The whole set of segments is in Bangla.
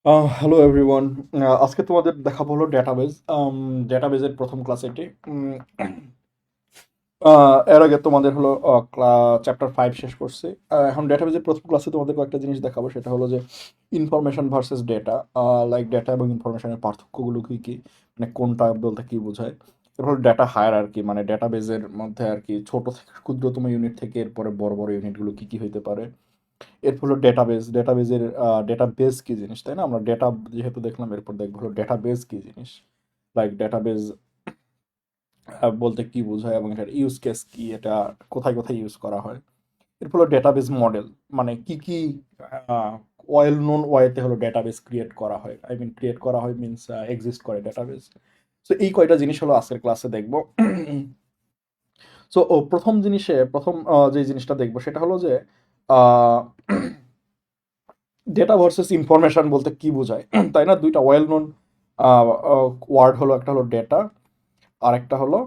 Hello everyone. আজকে তোমাদের দেখাবো হলো ডেটাবেজ। ডেটাবেজের প্রথম ক্লাস এটি। এর আগে তোমাদের হলো চ্যাপ্টার 5 শেষ করছি। এখন ডেটাবেজের প্রথম ক্লাসে তোমাদের কয়েকটা জিনিস দেখাবো, সেটা হলো যে information versus data. Like data এবং ইনফরমেশনের পার্থক্যগুলো কী কী, মানে কোনটা বলতে কী বোঝায়। এরপর হলো ডেটা হায়ার আর কি, মানে ডেটাবেজের মধ্যে আর কি ছোট থেকে ক্ষুদ্রতম ইউনিট থেকে এরপরে বড় বড় ইউনিটগুলো কী কী হইতে পারে। এরপর হলো ডেটাবেজের ডেটাবেজ কি জিনিস, তাই না? আমরা ডেটা যেহেতু দেখলাম, এরপর দেখবো হলো ডেটাবেজ কি জিনিস, লাইক ডেটাবেজ বলতে কি বোঝায় এবং এটার ইউজ কেস কি, এটা কোথায় কোথায় ইউজ করা হয়। এরপর হলো ডেটাবেজ মডেল, মানে কি কি ওয়েল নোন ওয়েতে হলো ডেটাবেজ ক্রিয়েট করা হয়, আই মিন ক্রিয়েট করা হয় মিনস এক্সিস্ট করে ডেটাবেজ। সো এই কয়টা জিনিস হলো আজকের ক্লাসে দেখবো। সো প্রথম যে জিনিসটা দেখবো সেটা হলো যে ডেটা ভার্সেস ইনফরমেশন বলতে কি বোঝায়, তাই না? দুইটা ওয়েল নোন ওয়ার্ড হলো, একটা হলো ডেটা আর একটা হলো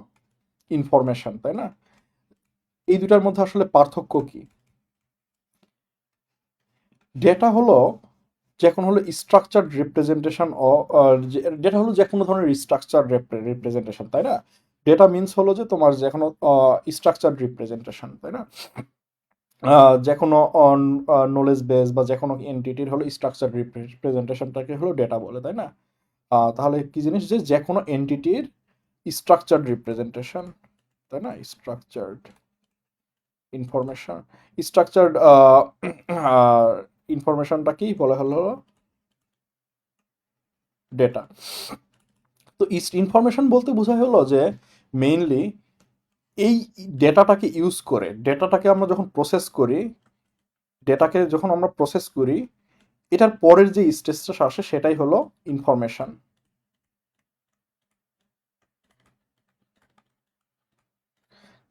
ইনফরমেশন, তাই না? এই দুটার মধ্যে আসলে পার্থক্য কি? ডেটা হলো যে কোনো হলো স্ট্রাকচার্ড রিপ্রেজেন্টেশন, ও ডেটা হলো যে কোনো ধরনের স্ট্রাকচার রিপ্রেজেন্টেশন, তাই না? ডেটা মিনস হলো যে তোমার যে কোনো স্ট্রাকচার্ড রিপ্রেজেন্টেশন, তাই না? যে কোনো নলেজ বেস বা যে কোনো এন্টিটির হলো স্ট্রাকচার রিপ্রেজেন্টেশনটাকে হলো ডেটা বলে, তাই না? তাহলে কি জিনিস, যে যে কোনো এন্টিটির স্ট্রাকচার্ড রিপ্রেজেন্টেশন, তাই না? স্ট্রাকচার্ড ইনফরমেশন, স্ট্রাকচার্ড ইনফরমেশনটাকেই বলা হলো ডেটা। তো ইনফরমেশন বলতে বোঝায় হলো যে মেইনলি এই ডেটাটাকে আমরা যখন প্রসেস করি, এটার পরের যে স্টেজটা আসে সেটাই হলো ইনফরমেশন।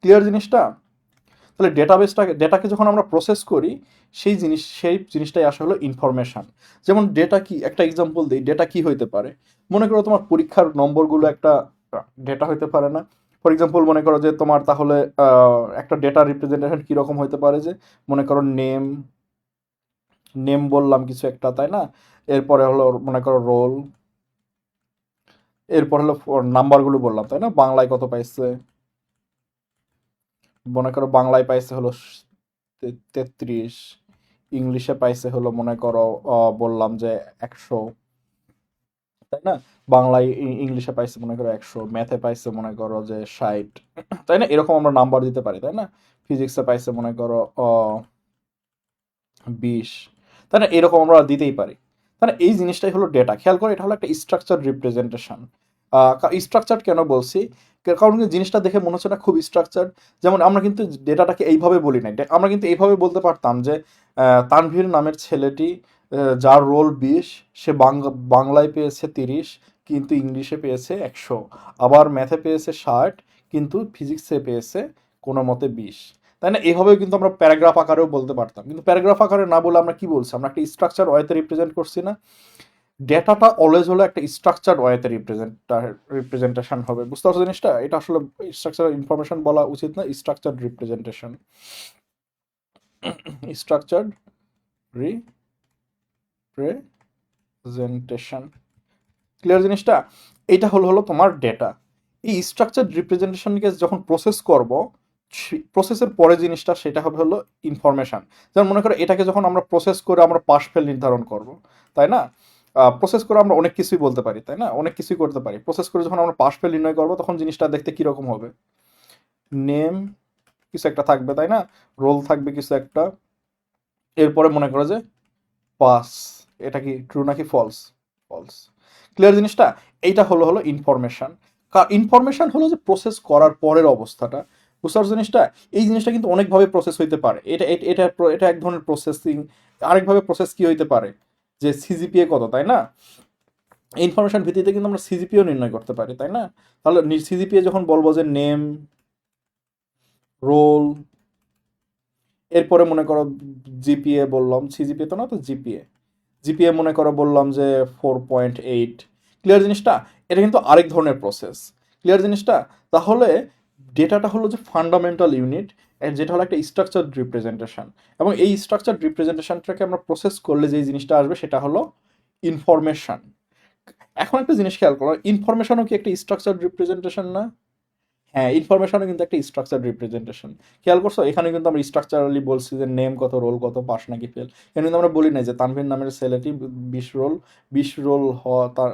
ক্লিয়ার জিনিসটা? তাহলে ডেটাকে যখন আমরা প্রসেস করি, সেই জিনিসটাই আসলে হলো ইনফরমেশন। যেমন ডেটা কি, একটা এক্সাম্পল দিই, ডেটা কি হইতে পারে। মনে করো তোমার পরীক্ষার নম্বরগুলো একটা ডেটা হইতে পারে না? ফর এক্সাম্পল মনে করো যে তোমার তাহলে একটা ডেটা রিপ্রেজেন্টেশন কীরকম হইতে পারে, যে মনে করো নেম নেম বললাম কিছু একটা, তাই না? এরপরে হলো মনে করো রোল, এরপর হলো নাম্বারগুলো বললাম, তাই না? বাংলায় কত পাইছে, মনে করো বাংলায় পাইছে হলো 33, ইংলিশে পাইছে হলো মনে করো বললাম যে 100, তাই না? বাংলায় ইংলিশে পাইছে মনে করো 100, ম্যাথে পাইছে মনে করো যে 60, তাই না? এরকম আমরা নাম্বার দিতে পারি, তাই না? ফিজিক্সে পাইছে মনে করো 20, তাই না? এরকম আমরা দিতেই পারি। তাই না? এই জিনিসটাই হলো ডেটা। খেয়াল করে, এটা হলো একটা স্ট্রাকচার রিপ্রেজেন্টেশন। স্ট্রাকচার কেন বলছি, কারণ কি জিনিসটা দেখে মনে হচ্ছে না খুব স্ট্রাকচার। যেমন আমরা কিন্তু ডেটাটাকে এইভাবে বলি নাই, আমরা কিন্তু এইভাবে বলতে পারতাম যে তানভীর নামের ছেলেটি, যার রোল 20, সে বাংলায় পেয়েছে 30 কিন্তু ইংলিশে পেয়েছে 100, আবার ম্যাথে পেয়েছে 60 কিন্তু ফিজিক্সে পেয়েছে কোনো মতে 20, তাই না? এভাবেও কিন্তু আমরা প্যারাগ্রাফ আকারেও বলতে পারতাম, কিন্তু প্যারাগ্রাফ আকারে না বলে আমরা কি বলছি, আমরা একটা স্ট্রাকচার ওয়েতে রিপ্রেজেন্ট করছি না? ডেটাটা অলওয়েজ হলো একটা স্ট্রাকচার ওয়েতে রিপ্রেজেন্টেশন হবে। বুঝতে পারছো জিনিসটা? এটা আসলে স্ট্রাকচার ইনফরমেশন বলা উচিত না, structure representation, structured representation. Clear জিনিসটা? এইটা হলো তোমার ডেটা। এই স্ট্রাকচার রিপ্রেজেন্টেশনকে যখন প্রসেস করব, প্রসেসের পরে জিনিসটা সেটা হবে হলো ইনফরমেশন। যেমন মনে করো এটাকে যখন আমরা প্রসেস করে আমরা পাস ফেল নির্ধারণ করব, তাই না? প্রসেস করে আমরা অনেক কিছুই বলতে পারি, তাই না? অনেক কিছুই করতে পারি। প্রসেস করে যখন আমরা পাস ফেল নির্ণয় করবো, তখন জিনিসটা দেখতে কিরকম হবে? নেম কিছু একটা থাকবে, তাই না? রোল থাকবে কিছু একটা, এরপরে মনে করো যে পাস, এটা কি ট্রু নাকি ফলস? ফলস। ক্লিয়ার জিনিসটা? এইটা হলো ইনফরমেশন। ইনফরমেশন হলো যে প্রসেস করার পরের অবস্থাটা। বুঝতে পারছো জিনিসটা? এই জিনিসটা কিন্তু অনেকভাবে প্রসেস হইতে পারে। এটা এক ধরনের প্রসেসিং। আরেকভাবে প্রসেস কি হইতে পারে, যে সিজিপিএ কত, তাই না? ইনফরমেশন ভিত্তিতে কিন্তু আমরা সিজিপিও নির্ণয় করতে পারি, তাই না? তাহলে সিজিপিএ যখন বলবো যে নেম, রোল, এরপরে মনে করো জিপিএ বললাম, সিজিপিএ তো না, তো জিপিএ, জিপিএ মনে করো বললাম যে 4.8। ক্লিয়ার জিনিসটা? এটা কিন্তু আরেক ধরনের প্রসেস। ক্লিয়ার জিনিসটা? তাহলে ডেটাটা হলো যে ফান্ডামেন্টাল ইউনিট, যেটা হলো একটা স্ট্রাকচার রিপ্রেজেন্টেশন, এবং এই স্ট্রাকচার রিপ্রেজেন্টেশনটাকে আমরা প্রসেস করলে যে জিনিসটা আসবে সেটা হলো ইনফরমেশন। এখন একটা জিনিস খেয়াল করো, ইনফরমেশনও কি একটা স্ট্রাকচারড রিপ্রেজেন্টেশন না? হ্যাঁ, ইনফরমেশনও কিন্তু একটা স্ট্রাকচার রিপ্রেজেন্টেশন। খেয়াল করছো, এখানে কিন্তু আমরা স্ট্রাকচারালি বলছি যে নেম কত, রোল কত, পাস নাকি ফেল। এখানে কিন্তু আমরা বলি নাই যে তানভীর নামের ছেলেটি 20 রোল তার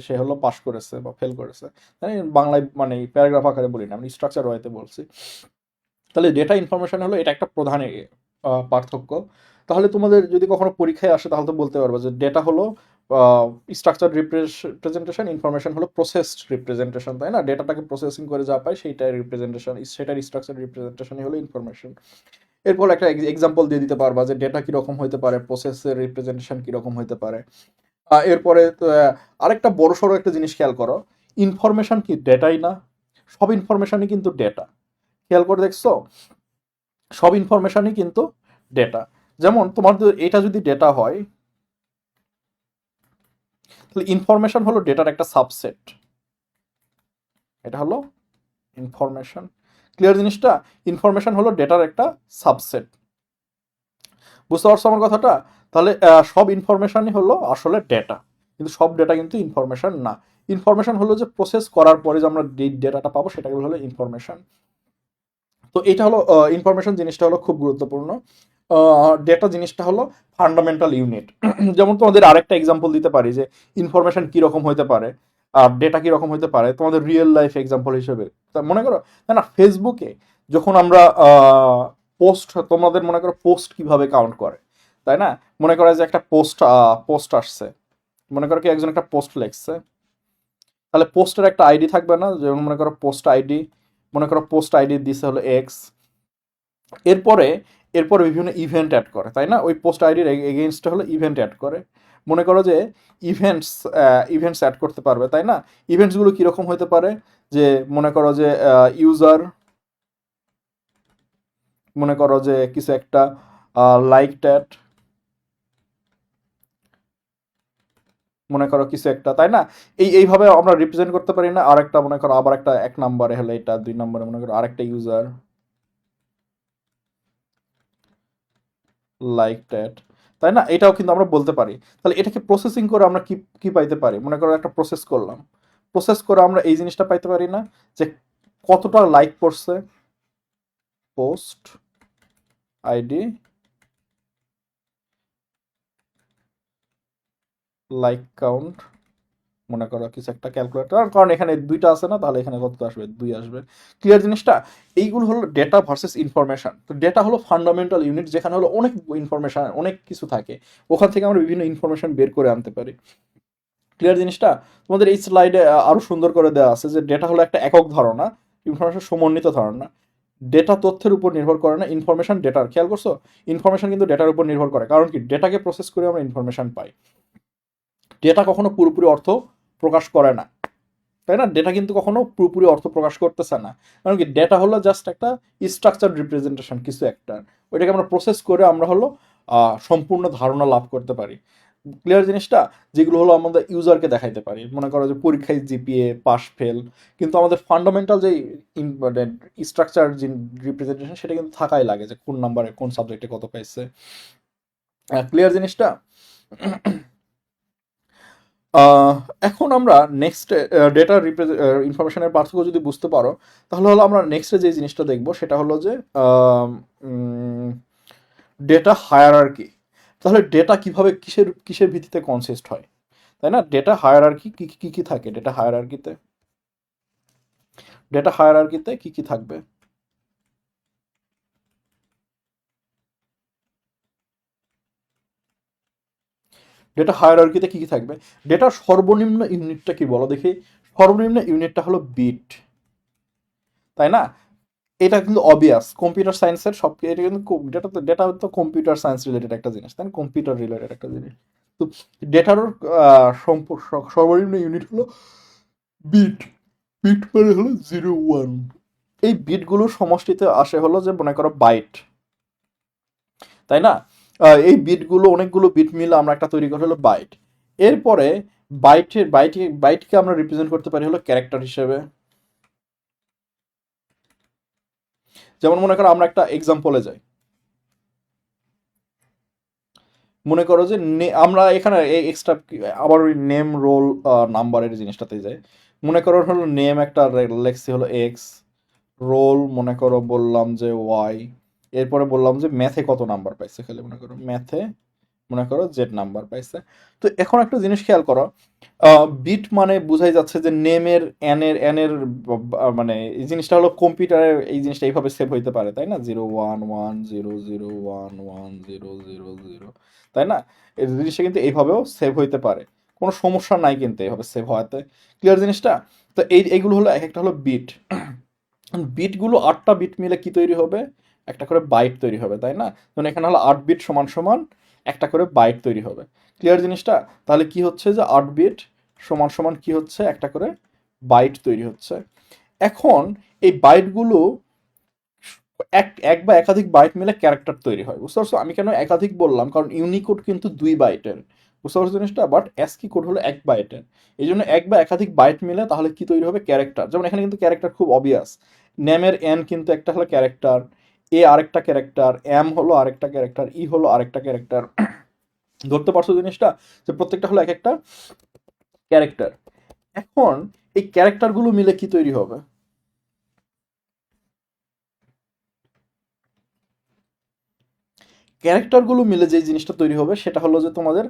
সে হলো পাস করেছে বা ফেল করেছে। তাই বাংলায় মানে প্যারাগ্রাফ আকারে বলি না, আমি স্ট্রাকচার ওয়াইতে বলছি। তাহলে ডেটা ইনফরমেশন হলো এটা একটা প্রধান পার্থক্য। তাহলে তোমাদের যদি কখনো পরীক্ষায় আসে তাহলে তো বলতে পারবে যে ডেটা হলো স্ট্রাকচার রিপ্রেজেন্টেশন, ইনফরমেশন হলো প্রসেসড রিপ্রেজেন্টেশন, তাই না? ডেটাটাকে প্রসেসিং করে যা পায় সেইটাই রিপ্রেজেন্টেশন, সেটার স্ট্রাকচার রিপ্রেজেন্টেশনই হলো ইনফরমেশন। এরপর একটা এক্সাম্পল দিয়ে দিতে পারবা যে ডেটা কিরকম হতে পারে, প্রসেসের রিপ্রেজেন্টেশন কিরকম হতে পারে। এরপরে আরেকটা বড় সড়ো একটা জিনিস খেয়াল করো, ইনফরমেশন কি ডেটাই না? সব ইনফরমেশনই কিন্তু ডেটা। খেয়াল করে দেখছো, সব ইনফরমেশনই কিন্তু ডেটা। যেমন তোমার এটা যদি ডেটা হয়, তাহলে ইনফরমেশন হলো ডেটার একটা সাবসেট। এটা হলো ইনফরমেশন। ক্লিয়ার জিনিসটা? ইনফরমেশন হলো ডেটার একটা সাবসেট। বুঝতে পারছো আমার কথাটা? তাহলে সব ইনফরমেশনই হলো আসলে ডেটা, কিন্তু সব ডেটা কিন্তু ইনফরমেশন না। ইনফরমেশন হলো যে প্রসেস করার পরে যে আমরা ডেটাটা পাবো সেটাকে হলো ইনফরমেশন। তো এটা হলো ইনফরমেশন জিনিসটা হলো খুব গুরুত্বপূর্ণ। ডেটা জিনিসটা হলো ফান্ডামেন্টাল ইউনিট। যেমন তোমাদের আরেকটা এক্সাম্পল দিতে পারি যে ইনফরমেশন কীরকম হতে পারে আর ডেটা কীরকম হতে পারে তোমাদের রিয়েল লাইফ এক্সাম্পল হিসেবে। তা মনে করো, তাই না, ফেসবুকে যখন আমরা পোস্ট, তোমাদের মনে করো পোস্ট কিভাবে কাউন্ট করে, তাই না? মনে করো যে একটা পোস্ট আসছে, মনে করো কি একজন একটা পোস্ট লিখছে, তাহলে পোস্টের একটা আইডি থাকবে না? যেমন মনে করো পোস্ট আইডি, মনে করো পোস্ট আইডি দিছে হলো এক্স। এরপরে এরপরে বিভিন্ন ইভেন্ট অ্যাড করে, তাই না? ওই পোস্ট আইডির এগেনস্টে হলো ইভেন্ট অ্যাড করে। মনে করো যে ইভেন্টস ইভেন্টস অ্যাড করতে পারবে, তাই না? ইভেন্টসগুলো কীরকম হতে পারে, যে মনে করো যে ইউজার, মনে করো যে কিছু একটা লাইক ট্যাট, মনে করো কিছু একটা, তাই না? এইভাবে আমরা রিপ্রেজেন্ট করতে পারি না? আরেকটা মনে করো আবার একটা 1 নম্বরে হলো এটা, 2 নম্বরে মনে করো আরেকটা ইউজার লাইক দ্যাট, তাই না? এটাও কিন্তু আমরা বলতে পারি। তাহলে এটাকে প্রসেসিং করে আমরা কি কি পাইতে পারি? মনে করো একটা প্রসেস করলাম, প্রসেস করে আমরা এই জিনিসটা পাইতে পারি না যে কতটা লাইক পড়ছে, পোস্ট আইডি লাইক কাউন্ট, মনে করো কিছু একটা ক্যালকুলেটর, কারণ এখানে দুইটা আছে না, তাহলে এখানে কত আসবে? 2 আসবে। ক্লিয়ার জিনিসটা? এইগুলো হলো ডেটা ভার্সেস ইনফরমেশন। তো ডেটা হলো ফান্ডামেন্টাল ইউনিট, যেখানে হলো অনেক ইনফরমেশন, অনেক কিছু থাকে, ওখান থেকে আমরা বিভিন্ন ইনফরমেশন বের করে আনতে পারি। ক্লিয়ার জিনিসটা? তোমাদের এই স্লাইডে আরো সুন্দর করে দেওয়া আছে যে ডেটা হলো একটা একক ধারণা, ইনফরমেশন সমন্বিত ধারণা। ডেটা তথ্যের উপর নির্ভর করে না, ইনফরমেশন ডেটার। খেয়াল করছো, ইনফরমেশন কিন্তু ডেটার উপর নির্ভর করে, কারণ কি ডেটাকে প্রসেস করে আমরা ইনফরমেশন পাই। ডেটা কখনো পুরোপুরি অর্থ প্রকাশ করে না, তাই না? ডেটা কিন্তু কখনো পুরোপুরি অর্থ প্রকাশ করতেছে না, কারণ কি ডেটা হলো জাস্ট একটা স্ট্রাকচার রিপ্রেজেন্টেশন কিছু একটা, ওইটাকে আমরা প্রসেস করে আমরা হলো সম্পূর্ণ ধারণা লাভ করতে পারি। ক্লিয়ার জিনিসটা? যেগুলো হলো আমাদের ইউজারকে দেখাইতে পারি, মনে করো যে পরীক্ষায় জিপিএ পাস ফেল, কিন্তু আমাদের ফান্ডামেন্টাল যে স্ট্রাকচার যে রিপ্রেজেন্টেশন সেটা কিন্তু থাকাই লাগে, যে কোন নাম্বারে কোন সাবজেক্টে কত পাইছে। ক্লিয়ার জিনিসটা? আহ, এখন আমরা নেক্সট ডেটা ইনফরমেশনের পার্থক্য যদি বুঝতে পারো, তাহলে হলো আমরা নেক্সটে যে জিনিসটা দেখবো সেটা হলো যে ডেটা হায়ারার্কি। তাহলে ডেটা কিভাবে কিসের কিসের ভিত্তিতে কনসিস্ট হয়, তাই না? ডেটা হায়ারার্কি কি কি কি থাকে ডেটা হায়ারার্কিতে? ডেটা হায়ারার্কিতে কি কি থাকবে? ডেটা হায়ারার্কিতে কি কি থাকবে? ডেটার সর্বনিম্ন ইউনিটটা কি বলো দেখি? সর্বনিম্ন ইউনিটটা হলো বিট, তাই না? এটা কিন্তু অবভিয়াস, কম্পিউটার সায়েন্সের সব, এটা কিন্তু ডেটা তো কম্পিউটার সায়েন্স রিলেটেড একটা জিনিস, তাই না? কম্পিউটার রিলেটেড একটা জিনিস। তো ডেটার সর্বনিম্ন ইউনিট হলো বিট। বিট মানে হলো 0 1। এই বিটগুলোর সমষ্টিতে আসে হলো যে মনে করো বাইট, তাই না? এই বিটগুলো অনেকগুলো বিট মিলে আমরা একটা তৈরি করি হলো বাইট। এরপরে বাইটকে আমরা রিপ্রেজেন্ট করতে পারি হলো ক্যারেক্টার হিসেবে। যেমন মনে করো আমরা একটা এক্সাম্পলে যাই, মনে করো যে আমরা এখানে এক্সট্রা আবার ওই নেম রোল নাম্বারের জিনিসটাতে যাই। মনে করো হলো নেম একটা লেখছি হলো এক্স, রোল মনে করো বললাম যে ওয়াই, এরপরে বললাম যে ম্যাথে কত নাম্বার পাইছে, খালি মনে করো ম্যাথে মনে করো জেড নাম্বার পাইছে। তো এখন একটা জিনিস খেয়াল করো, বিট মানে বোঝাই যাচ্ছে যে নেমের এন এর মানে এই জিনিসটা হলো কম্পিউটারে এই জিনিসটা এইভাবে সেভ হইতে পারে তাই না, 01100110000, তাই না? এই জিনিসটা কিন্তু এইভাবেও সেভ হইতে পারে, কোনো সমস্যা নাই কিন্তু এইভাবে সেভ হওয়াতে। ক্লিয়ার জিনিসটা? তো এইগুলো হলো এক একটা হলো বিট। বিটগুলো 8টা বিট মিলে কি তৈরি হবে, একটা করে বাইট তৈরি হবে তাই না? যেমন এখানে হলো 8 বিট সমান সমান একটা করে বাইট তৈরি হবে। ক্লিয়ার জিনিসটা? তাহলে কি হচ্ছে যে 8 বিট সমান সমান কি হচ্ছে, একটা করে বাইট তৈরি হচ্ছে। এখন এই বাইটগুলো এক এক বা একাধিক বাইট মিলে ক্যারেক্টার তৈরি হয়, বুঝতে পারছো? আমি কেন একাধিক বললাম, কারণ ইউনিকোড কিন্তু 2 বাইটের, বুঝতে পারছো জিনিসটা, বাট অ্যাসকি কোড হলো 1 বাইটের। এই জন্য এক বা একাধিক বাইট মিলে তাহলে কি তৈরি হবে, ক্যারেক্টার। যেমন এখানে কিন্তু ক্যারেক্টার খুব অবভিয়াস, নেমের এন কিন্তু একটা হলো ক্যারেক্টার, এ আরেকটা ক্যারেক্টার, এম হলো আরেকটা ক্যারেক্টার, ই হলো আরেকটা ক্যারেক্টার। ধরতে পারছো জিনিসটা, যে প্রত্যেকটা হলো এক একটা ক্যারেক্টার। এখন এই ক্যারেক্টারগুলো মিলে কি তৈরি হবে, ক্যারেক্টারগুলো মিলে যে জিনিসটা তৈরি হবে সেটা হলো যে তোমাদের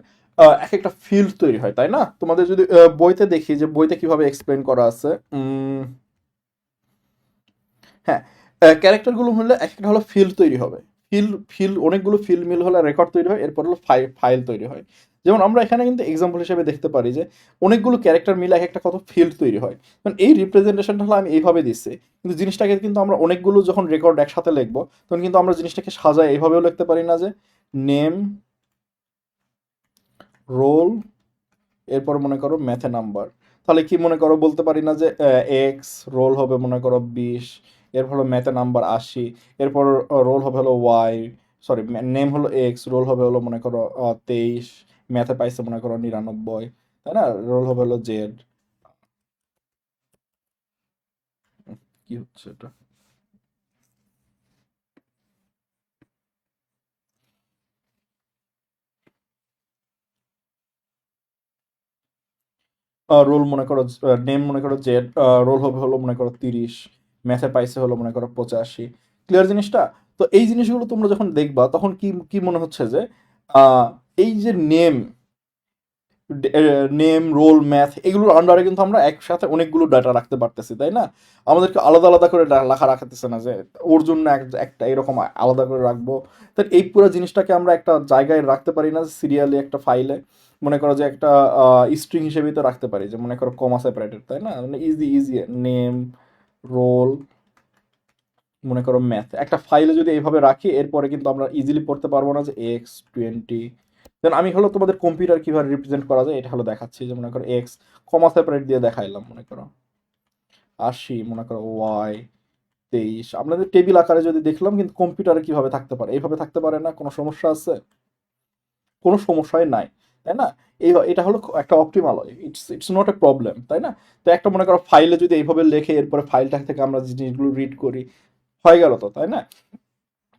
এক একটা ফিল্ড তৈরি হয় তাই না? তোমাদের যদি বইতে দেখি যে বইতে কিভাবে এক্সপ্লেন করা আছে, হ্যাঁ, ক্যারেক্টারগুলো মিলে এক একটা হলো ফিল্ড তৈরি হবে। ফিল্ড অনেকগুলো ফিল্ড মিল হলে রেকর্ড তৈরি হয়, এরপর হলো ফাইল তৈরি হয়। যেমন আমরা এখানে কিন্তু এক্সাম্পল হিসেবে দেখতে পারি যে অনেকগুলো ক্যারেক্টার মিলে এক একটা কত ফিল্ড তৈরি হয়। কারণ এই রিপ্রেজেন্টেশনটা হলো আমি এইভাবে দিচ্ছি, কিন্তু জিনিসটাকে কিন্তু আমরা অনেকগুলো যখন রেকর্ড একসাথে লিখবো তখন কিন্তু আমরা জিনিসটাকে সাজায় এইভাবেও লিখতে পারি না, যে নেম রোল এরপর মনে করো ম্যাথে নাম্বার। তাহলে কি মনে করো বলতে পারি না যে এক্স রোল হবে মনে করো 20, এরপর হলো ম্যাথে নাম্বার 80, এরপর রোল হবে হলো ওয়াই, সরি নেম হলো এক্স, রোল হবে হলো মনে করো 23, ম্যাথে পাইছে মনে করো 99, তাই না? রোল হবে হলো জেড। কি হচ্ছে এটা? রোল মনে করো, নেম মনে করো জেড, রোল হবে হলো মনে করো 30, ম্যাথে পাইছে হলো মনে করো 85। ক্লিয়ার জিনিসটা? তো এই জিনিসগুলো তোমরা যখন দেখবা তখন কি কি মনে হচ্ছে যে আহ, এই যে নেম রোল ম্যাথ এগুলোর আন্ডারে কিন্তু আমরা একসাথে অনেকগুলো ডাটা রাখতে পারতেছি তাই না? আমাদেরকে আলাদা আলাদা করে লেখা রাখতেছে না যে ওর জন্য একটা এরকম আলাদা করে রাখবো। তো এই পুরো জিনিসটাকে আমরা একটা জায়গায় রাখতে পারি না সিরিয়ালি একটা ফাইলে, মনে করো যে একটা স্ট্রিং হিসেবেই তো রাখতে পারি, যে মনে করো কমা সেপারেটেড তাই না, মানে ইজি ইজি নেম রোল মনে করো ম্যাথ একটা ফাইলে যদি এইভাবে রাখি, এরপরে কিন্তু আমরা ইজিলি পড়তে পারবো না যে x20। দেন আমি হলো তোমাদের কম্পিউটার কিভাবে রিপ্রেজেন্ট করা যায় এটা হলো দেখাচ্ছি, যে মনে করো এক্স কমা সেপারেট দিয়ে দেখাইলাম মনে করো 80, মনে করো ওয়াই 23, আপনাদের টেবিল আকারে যদি দেখলাম, কিন্তু কম্পিউটারে কিভাবে থাকতে পারে, এইভাবে থাকতে পারে না, কোনো সমস্যা আছে? কোনো সমস্যাই নাই তাই না? এটা হলো একটা optimal, it's not a problem তাই না? তো একটা মনে করো ফাইলে যদি এইভাবে লেখে এরপরে ফাইলটা থেকে আমরা জিনিসগুলো রিড করি, হয়ে গেল তো তাই না?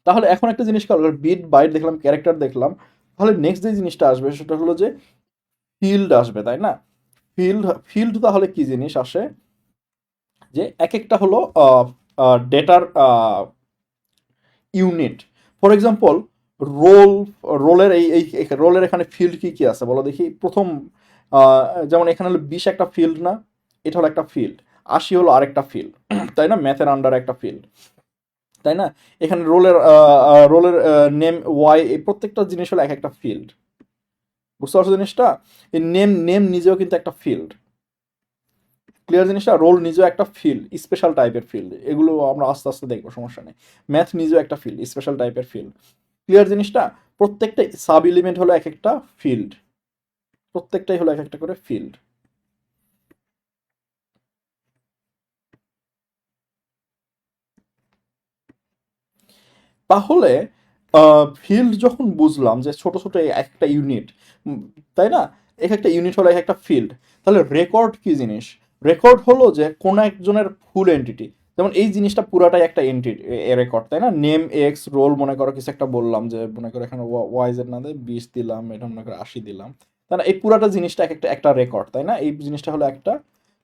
তাহলে এখন একটা জিনিস কাল বিট বাইট দেখলাম, ক্যারেক্টার দেখলাম, তাহলে নেক্সট যে জিনিসটা আসবে সেটা হলো যে ফিল্ড আসবে তাই না? ফিল্ড ফিল্ড তাহলে কি জিনিস আসে, যে এক একটা হলো ডেটার ইউনিট। ফর এক্সাম্পল রোল, রোলের এই রোলের এখানে ফিল্ড কি কি আছে বলো দেখি। প্রথম যেমন এখানে হলো 20 একটা ফিল্ড না, এটা হলো একটা ফিল্ড, 80 হলো আরেকটা ফিল্ড তাই না, ম্যাথের আন্ডার একটা ফিল্ড তাই না? এখানে রোলের নেম ওয়াই, এই প্রত্যেকটা জিনিস হলো এক একটা ফিল্ড, বুঝতে পারছো জিনিসটা? এই নেম নেম নিজেও কিন্তু একটা ফিল্ড। ক্লিয়ার জিনিসটা? রোল নিজেও একটা ফিল্ড, স্পেশাল টাইপের ফিল্ড, এগুলো আমরা আস্তে আস্তে দেখবো, সমস্যা নেই। ম্যাথ নিজেও একটা ফিল্ড, স্পেশাল টাইপের ফিল্ড। ক্লিয়ার জিনিসটা? প্রত্যেকটা সাব এলিমেন্ট হলো এক একটা ফিল্ড, প্রত্যেকটাই হলো এক একটা করে ফিল্ড। তাহলে ফিল্ড যখন বুঝলাম যে ছোট ছোট এক একটা ইউনিট, তাই না, এক একটা ইউনিট হলো এক একটা ফিল্ড, তাহলে রেকর্ড কি জিনিস? রেকর্ড হলো যে কোনো একজনের ফুল এন্টিটি, যেমন এই জিনিসটা পুরাটাই একটা এন্ট্রি রেকর্ড, তাই না? নেম এক্স রোল মনে করো কিছু একটা বললাম, যে মনে করো এখানে ওয়াইজের না দেয় 20 দিলাম, এটা মনে করো 80 দিলাম, তাই না? এই পুরাটা জিনিসটা এক একটা একটা রেকর্ড, তাই না? এই জিনিসটা হলো একটা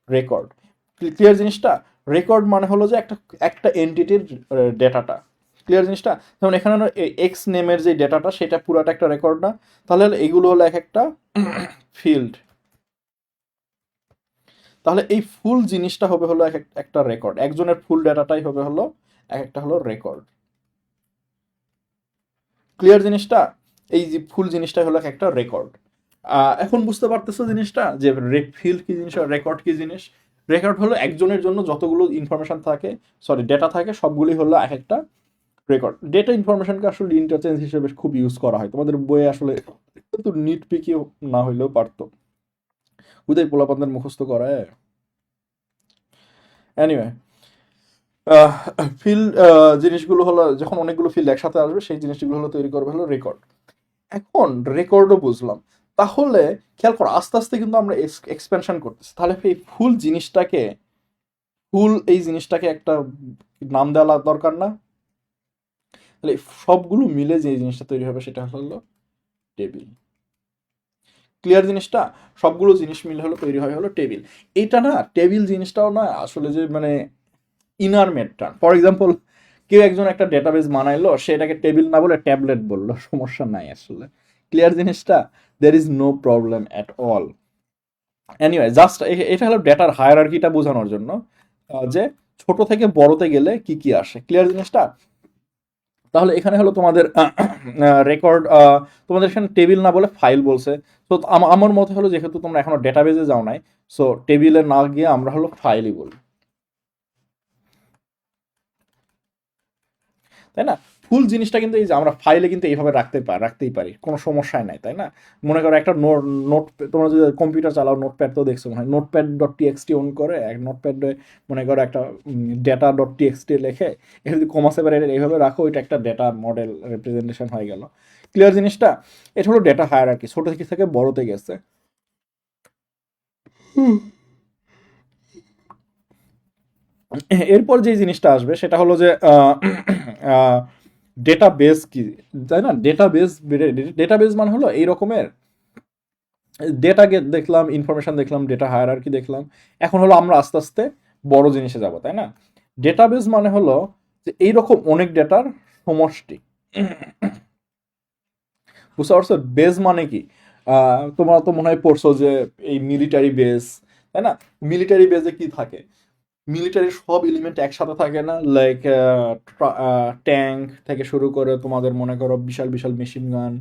রেকর্ড। ক্লিয়ার জিনিসটা? রেকর্ড মানে হলো যে একটা একটা এন্টিটির ডেটাটা। ক্লিয়ার জিনিসটা? যেমন এখানে এক্স নেমের যে ডেটাটা সেটা পুরাটা একটা রেকর্ড না? তাহলে এগুলো হলো এক একটা ফিল্ড। তাহলে এই ফুল জিনিসটা হবে হলো একটা রেকর্ড, একজনের ফুল ডেটাটাই হবে হলো এক একটা হলো রেকর্ড। ক্লিয়ার জিনিসটা? এই যে ফুল জিনিসটাই হলো একটা রেকর্ড। এখন বুঝতে পারতেছো জিনিসটা, যে ফিল্ড কি জিনিস আর রেকর্ড কি জিনিস? রেকর্ড হলো একজনের জন্য যতগুলো ইনফরমেশন থাকে, সরি ডেটা থাকে, সবগুলি হলো এক একটা রেকর্ড। ডেটা ইনফরমেশনকে আসলে ইন্টারচেঞ্জ হিসেবে খুব ইউজ করা হয়, তোমাদের বইয়ে আসলে কিন্তু নিট পিকিও না হইলেও পারতো, উদয় পোলাপানদের মুখস্থ করায়। এনিওয়ে, ফিল্ড জিনিসগুলো হলো যখন অনেকগুলো ফিল্ড একসাথে আসবে সেই জিনিসগুলো হলো তৈরি করবে হলো রেকর্ড। এখন রেকর্ডও বুঝলাম, তাহলে খেয়াল করো আস্তে আস্তে কিন্তু আমরা এক্সপেনশন করতেছি। তাহলে এই ফুল এই জিনিসটাকে একটা নাম দেওয়া দরকার না? তাহলে সবগুলো মিলে যে জিনিসটা তৈরি হবে সেটা হলো টেবিল। ক্লিয়ার জিনিসটা? সবগুলো জিনিস মিলে হলো তৈরি হয় হলো টেবিল। এটা না, টেবিল জিনিসটাও না আসলে যে মানে ইনার মেডটা, ফর এক্সাম্পল কেউ একজন একটা ডেটাবেস বানাইলো, সেটাকে টেবিল না বলে ট্যাবলেট বললো, সমস্যা নাই আসলে। ক্লিয়ার জিনিসটা? There is no problem at all. Anyway, just এটা হলো ডেটার হায়ারার্কিটা বোঝানোর জন্য, যে ছোট থেকে বড়তে গেলে কি কি আসে। ক্লিয়ার জিনিসটা? তাহলে এখানে হলো তোমাদের রেকর্ড, তোমাদের এখানে টেবিল না বলে ফাইল বলছে। তো আমার মতে হলো যেহেতু তোমরা এখনো ডেটাবেজে যাও নাই, সো টেবিলে না গিয়ে আমরা হলো ফাইলই বলি, তাই না? ফুল জিনিসটা কিন্তু এই যে আমরা ফাইলে কিন্তু এইভাবে রাখতেই পারি, কোনো সমস্যাই নাই, তাই না? মনে করো একটা নোট, তোমরা যদি কম্পিউটার চালাও, নোটপ্যাড তো দেখছো মনে হয়, নোটপ্যাড ডট টিএক্সটি অন করে এক নোটপ্যাডে মনে করো একটা ডেটা ডট টিএক্সটি লিখে এটা যদি কমা সেপারেটেড এইভাবে রাখো, ওইটা একটা ডেটা মডেল রিপ্রেজেন্টেশন হয়ে গেল। ক্লিয়ার জিনিসটা? এটা হলো ডেটা হায়ারার্কি, ছোট থেকে বড়তে গেছে। এরপর যে জিনিসটা আসবে সেটা হলো যে ডেটাবেস কি, তাই না? ডেটাবেস মানে হলো এই রকমের ডেটাকে দেখলাম, ইনফরমেশন দেখলাম, ডেটা হায়ারার্কি দেখলাম, এখন হলো আমরা আস্তে আস্তে বড় জিনিসে যাব, তাই না? ডেটাবেস মানে হলো যে এইরকম অনেক ডেটার সমষ্টি। বুঝতে পারছো বেস মানে কি? তোমরা তো মনে হয় পড়ছো যে এই মিলিটারি বেস, তাই না? মিলিটারি বেসে কি থাকে? মিলিটারির সব এলিমেন্ট একসাথে থাকে না, লাইক ট্যাঙ্ক থেকে শুরু করে তোমাদের মনে করো বিশাল বিশাল মেশিন গান,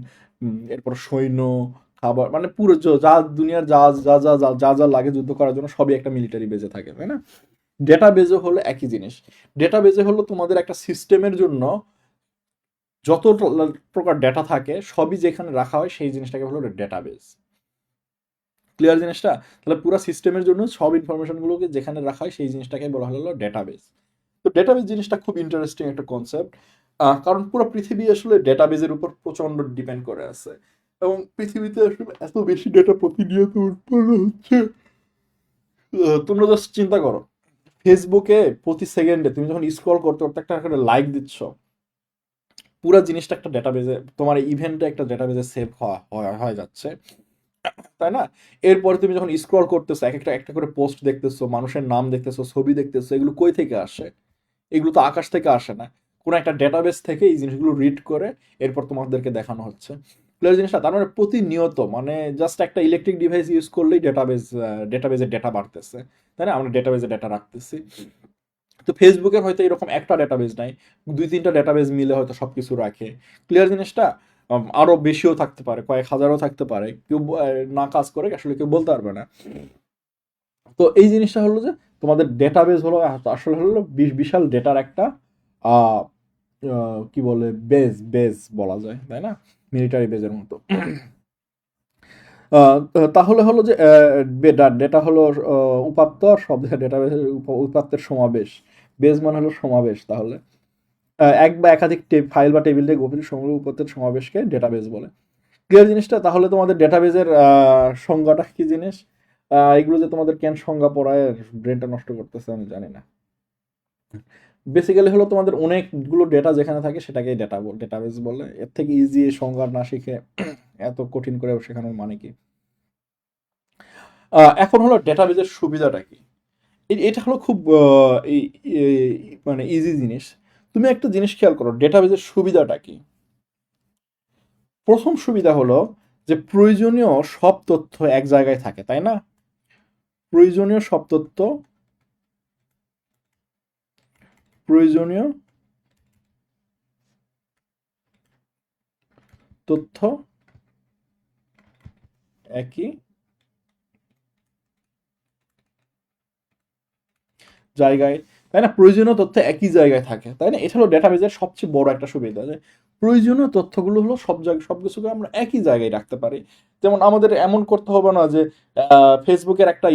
এরপর সৈন্য, খাবার, মানে পুরো যা দুনিয়ার যা যা যা যা যা যা লাগে যুদ্ধ করার জন্য সবই একটা মিলিটারি বেজে থাকে, তাই না? ডেটা বেজে হলো একই জিনিস। ডেটা বেজে হলো তোমাদের একটা সিস্টেমের জন্য যত প্রকার ডেটা থাকে সবই যেখানে রাখা হয় সেই জিনিসটাকে হলো ডেটাবেস। ক্লিয়ার জিনিসটা? তাহলে পুরো সিস্টেমের জন্য সব ইনফরমেশনগুলোকে যেখানে রাখা হয় সেই জিনিসটাকে বলা হলো ডেটাবেস। তো ডেটাবেস জিনিসটা খুব ইন্টারেস্টিং একটা কনসেপ্ট, কারণ পুরো পৃথিবী আসলে ডেটাবেজের উপর প্রচন্ড ডিপেন্ড করে আছে, এবং পৃথিবীতে আসলে এত বেশি ডেটা প্রতিনিয়ত উৎপন্ন হচ্ছে। তোমরা জাস্ট চিন্তা করো, ফেসবুকে প্রতি সেকেন্ডে তুমি যখন স্ক্রল করতে করতে একটা করে লাইক দিচ্ছ, পুরো জিনিসটা একটা ডেটাবেজে, তোমার ইভেন্টটা একটা ডেটাবেজে সেভ হয়ে যাচ্ছে, তাই না? এরপরে তুমি যখন স্ক্রল করতেছো, এক একটা একটা করে পোস্ট দেখতেছো, মানুষের নাম দেখতেছো, ছবি দেখতেছো, এগুলো কই থেকে আসে? এগুলো তো আকাশ থেকে আসে না, কোনো একটা ডেটাবেস থেকে এই জিনিসগুলো রিড করে এরপর তোমাদেরকে দেখানো হচ্ছে। ক্লিয়ার জিনিসটা? তার মানে প্রতিনিয়ত, মানে জাস্ট একটা ইলেকট্রিক ডিভাইস ইউজ করলেই ডেটাবেজে ডেটা বাড়তেছে, তাই না? আমরা ডেটাবেজে ডেটা রাখতেছি। তো ফেসবুকের হয়তো এরকম একটা ডেটাবেস নাই, দুই তিনটা ডেটাবেস মিলে হয়তো সবকিছু রাখে। ক্লিয়ার জিনিসটা? আরো বেশিও থাকতে পারে, কয়েক হাজারও থাকতে পারে, কেউ না কাজ করে আসলে কেউ বলতে পারবে না। তো এই জিনিসটা হলো যে তোমাদের ডেটাবেস হলো আসলে হলো বিশাল ডেটার একটা আহ, কি বলে বেজ বলা যায়, তাই না? মিলিটারি বেজের মতো। আহ, তাহলে হলো যে ডেটা হলো উপাত্ত, আর সব ডেটাবেসের উপাত্তের সমাবেশ। বেজ মানে হলো সমাবেশ। তাহলে এক বা একাধিক ফাইল বা টেবিল দিয়ে গভীর সমগ্র উপাত্তের সমাবেশকে ডেটাবেস বলে। ক্লিয়ার জিনিসটা? তাহলে তোমাদের ডেটাবেজের সংজ্ঞাটা কি জিনিস? এগুলো যে তোমাদের কেন সংজ্ঞা পড়ায় ব্রেনটা নষ্ট করতেছে আমি জানি না। বেসিক্যালি হলো তোমাদের অনেকগুলো ডেটা যেখানে থাকে সেটাকেই ডেটাবেস বলে। এর থেকে ইজি সংজ্ঞা না শিখে এত কঠিন করে শেখানোর মানে কি? এখন হলো ডেটাবেজের সুবিধাটা কি? এটা হলো খুব মানে ইজি জিনিস। তুমি একটা জিনিস খেয়াল করো, ডেটাবেজের সুবিধাটা কি? প্রথম সুবিধা হলো যে প্রয়োজনীয় সব তথ্য এক জায়গায় থাকে, তাই না? প্রয়োজনীয় সব তথ্য, প্রয়োজনীয় তথ্য একই জায়গায়, তাই না? প্রয়োজনীয় তথ্য একই জায়গায় থাকে, তাই না? এটা হলো ডেটাবেজের সবচেয়ে বড় একটা সুবিধা, যে প্রয়োজনীয় তথ্যগুলো হলো সব জায়গায়, সব কিছুকে আমরা একই জায়গায় রাখতে পারি। যেমন আমাদের এমন করতে হবে না যে ফেসবুকের একটা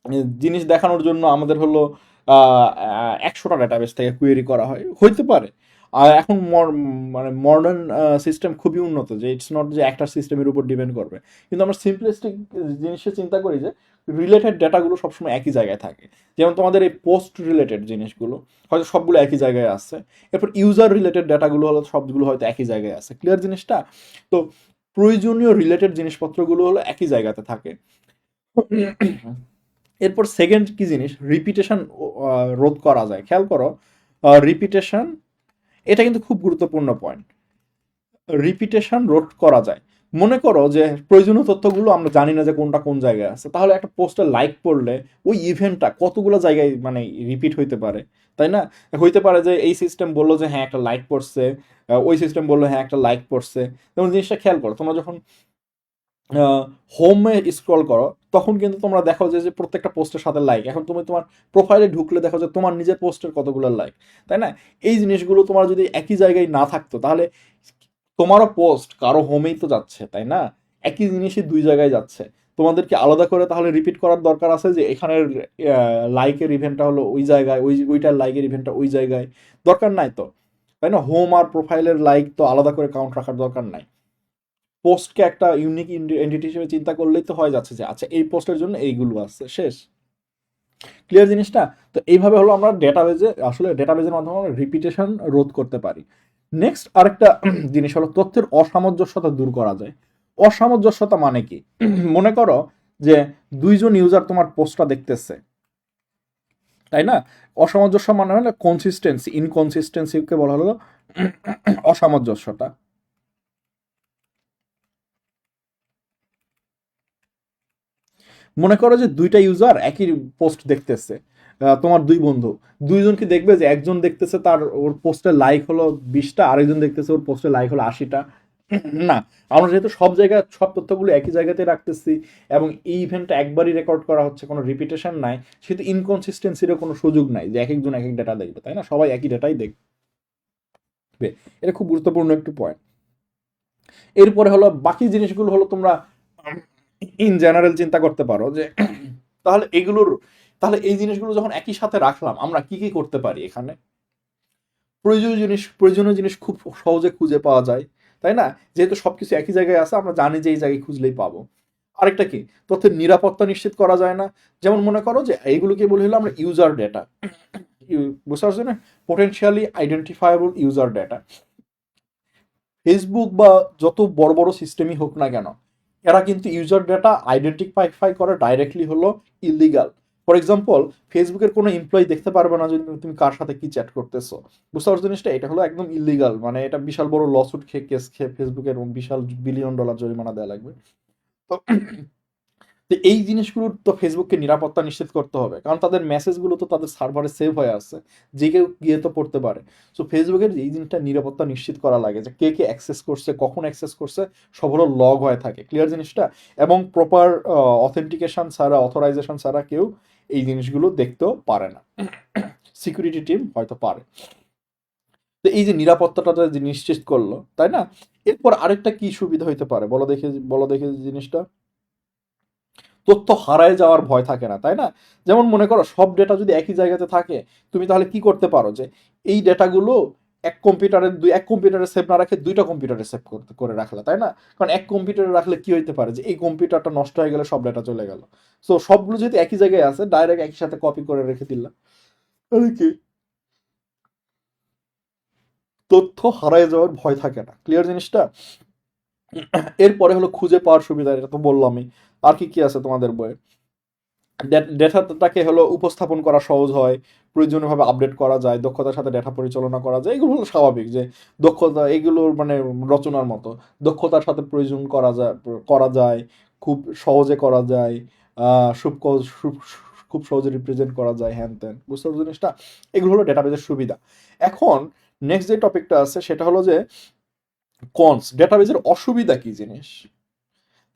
মানে জিনিস দেখানোর জন্য আমাদের হলো 100টা ডেটাবেস থেকে কুয়েরি করা হয়, হইতে পারে। আর এখন মানে মডার্ন সিস্টেম খুবই উন্নত, যে ইটস নট যে একটা সিস্টেমের উপর ডিপেন্ড করবে। কিন্তু আমরা সিম্পলিস্টিক জিনিসে চিন্তা করি যে রিলেটেড ডেটাগুলো সবসময় একই জায়গায় থাকে। যেমন তোমাদের এই পোস্ট রিলেটেড জিনিসগুলো হয়তো সবগুলো একই জায়গায় আছে, এরপর ইউজার রিলেটেড ডেটাগুলো হলো সবগুলো হয়তো একই জায়গায় আছে। ক্লিয়ার জিনিসটা? তো প্রয়োজনীয় রিলেটেড জিনিসপত্রগুলো হলো একই জায়গাতে থাকে। এরপর সেকেন্ড কি জিনিস, রিপিটেশন রোধ করা যায়। খেয়াল করো, রিপিটেশন, এটা কিন্তু খুব গুরুত্বপূর্ণ পয়েন্ট। রিপিটেশন রোধ করা যায়। মনে করো যে প্রয়োজনীয় তথ্যগুলো আমরা জানি না যে কোনটা কোন জায়গায় আছে, তাহলে একটা পোস্টে লাইক করলে ওই ইভেন্টটা কতগুলো জায়গায় মানে রিপিট হইতে পারে, তাই না? হইতে পারে যে এই সিস্টেম বললো যে হ্যাঁ একটা লাইক পড়ছে, ওই সিস্টেম বললো হ্যাঁ একটা লাইক পড়ছে। যেমন জিনিসটা খেয়াল করো, তোমরা যখন হোমে স্ক্রল করো তখন কিন্তু তোমরা দেখো যে প্রত্যেকটা পোস্টের সাথে লাইক। এখন তুমি তোমার প্রোফাইলে ঢুকলে দেখো যে তোমার নিজের পোস্টের কতগুলো লাইক, তাই না? এই জিনিসগুলো তোমার যদি একই জায়গায় না থাকতো, তাহলে তোমারও পোস্ট কারো হোমেই তো যাচ্ছে, তাই না? একই জিনিসই দুই জায়গায় যাচ্ছে। তোমাদেরকে আলাদা করে তাহলে রিপিট করার দরকার আছে যে এখানের লাইকের ইভেন্টটা হলো ওই জায়গায়, ওইটার লাইকের ইভেন্টটা ওই জায়গায়। দরকার নাই তো, তাই না? হোম আর প্রোফাইলের লাইক তো আলাদা করে কাউন্ট রাখার দরকার নাই। পোস্টকে একটা ইউনিক এন্টিটি হিসেবে চিন্তা করলেই তো হয়ে যাচ্ছে যে আচ্ছা এই পোস্টের জন্য এইগুলো আছে, শেষ। ক্লিয়ার জিনিসটা? তো এইভাবে হলো আমরা ডেটাবেজে, আসলে ডেটাবেজের মাধ্যমে আমরা রিপিটেশন রোধ করতে পারি। নেক্সট আরেকটা জিনিস হলো তথ্যের অসামঞ্জস্যতা দূর করা যায়। অসামঞ্জস্যতা মানে কি? মনে করো যে দুইজন ইউজার তোমার পোস্টটা দেখতেছে, তাই না? অসামঞ্জস্য মানে হলো কনসিস্টেন্সি, ইনকনসিস্টেন্সিকে বলা হলো অসামঞ্জস্যতা। মনে করো যে দুইটা ইউজার একই পোস্ট দেখতেছে, তোমার দুই বন্ধু, দুইজনকে দেখবে যে একজন দেখতেছে তার ওর পোস্টে লাইক হলো 20টা, আরেকজন দেখতেছে ওর পোস্টে লাইক হলো 80টা। না, আমরা যেহেতু সব জায়গায় সব তথ্যগুলো একই জায়গাতে রাখতেছি এবং এই ইভেন্টটা একবারই রেকর্ড করা হচ্ছে, কোনো রিপিটেশন নাই, সেহেতু ইনকনসিস্টেন্সিরও কোনো সুযোগ নাই যে এক একজন এক এক ডেটা দেখবে, তাই না? সবাই একই ডেটাই দেখবে। এটা খুব গুরুত্বপূর্ণ একটু পয়েন্ট। এরপরে হলো বাকি জিনিসগুলো হলো তোমরা ইন জেনারেল চিন্তা করতে পারো যে তাহলে এগুলোর, তাহলে এই জিনিসগুলো যখন একই সাথে রাখলাম আমরা কি কি করতে পারি এখানে? প্রয়োজনীয় জিনিস খুব সহজে খুঁজে পাওয়া যায়, তাই না? যেহেতু সবকিছু একই জায়গায় আছে, আমরা জানি যে এই জায়গায় খুঁজলেই পাবো। আরেকটা কি, তথ্যের নিরাপত্তা নিশ্চিত করা যায় না। যেমন মনে করো যে এইগুলোকে বলে হলো আমরা ইউজার ডেটা, বুঝতে পারছো না? Potentially identifiable user data. Facebook বা যত বড় বড় সিস্টেমই হোক না কেন, এরা কিন্তু ইউজার ডেটা আইডেন্টিফাই করা ডাইরেক্টলি হলো ইলিগাল। ফর এক্সাম্পল, ফেসবুকের কোনো এমপ্লয়ি দেখতে পারবে না যদি তুমি কার সাথে কি চ্যাট করতেছো। বুঝতে পারছো জিনিসটা? এটা হলো একদম ইলিগাল, মানে এটা বিশাল বড় লসুট খেয়ে কেস খেয়ে ফেসবুকের বিশাল $1 বিলিয়ন জরিমানা দেওয়া লাগবে। তো তো এই জিনিসগুলোর তো ফেসবুককে নিরাপত্তা নিশ্চিত করতে হবে, কারণ তাদের মেসেজগুলো তো তাদের সার্ভারে সেভ হয়ে আছে, যে কেউ গিয়ে তো পড়তে পারে। সো ফেসবুকের এই জিনিসটা নিরাপত্তা নিশ্চিত করা লাগে যে কে কে অ্যাক্সেস করছে, কখন অ্যাক্সেস করছে, সব হলো লগ হয়ে থাকে। ক্লিয়ার জিনিসটা? এবং প্রপার অথেন্টিকেশন ছাড়া, অথরাইজেশন ছাড়া কেউ এই জিনিসগুলো দেখতেও পারে না। সিকিউরিটি টিম হয়তো পারে। তো এই যে নিরাপত্তাটা যে নিশ্চিত করলো, তাই না? এরপর আরেকটা কি সুবিধা হইতে পারে বলো দেখে জিনিসটা। তথ্য হারায় যাওয়ার ভয় থাকে না, তাই না? যেমন মনে করো সব ডেটা যদি একই জায়গাতে থাকে, তুমি তাহলে কি করতে পারো যে এই ডেটাগুলো এক কম্পিউটারে সেভ না রাখে দুইটা কম্পিউটারে সেভ করে রাখলা, তাই না? কারণ এক কম্পিউটারে রাখলে কি হইতে পারে যে এই কম্পিউটারটা নষ্ট হয়ে গেলে সব ডেটা চলে গেল। সো সবগুলো যদি একই জায়গায় আছে, ডাইরেক্ট একই সাথে কপি করে রেখে দিলাম, আর কি তথ্য হারায় যাওয়ার ভয় থাকে না, ক্লিয়ার জিনিসটা। এরপরে হলো খুঁজে পাওয়ার সুবিধা, এটা তো বললামই। আর কি কি আছে তোমাদের বইয়ে? ডেটাটাকে হলো উপস্থাপন করা সহজ হয়, প্রয়োজনীয়ভাবে আপডেট করা যায়, দক্ষতার সাথে ডেটা পরিচালনা করা যায়, এগুলো হলো স্বাভাবিক যে দক্ষতা এগুলোর মানে রচনার মতো দক্ষতার সাথে প্রয়োজন করা যায়, খুব সহজে করা যায়, খুব সহজে রিপ্রেজেন্ট করা যায়, হ্যান ত্যান, বুঝতে পারছো জিনিসটা। এগুলো হলো ডেটাবেজের সুবিধা। এখন নেক্সট যে টপিকটা আছে সেটা হলো যে ডেটাবেজের অসুবিধা কি জিনিস,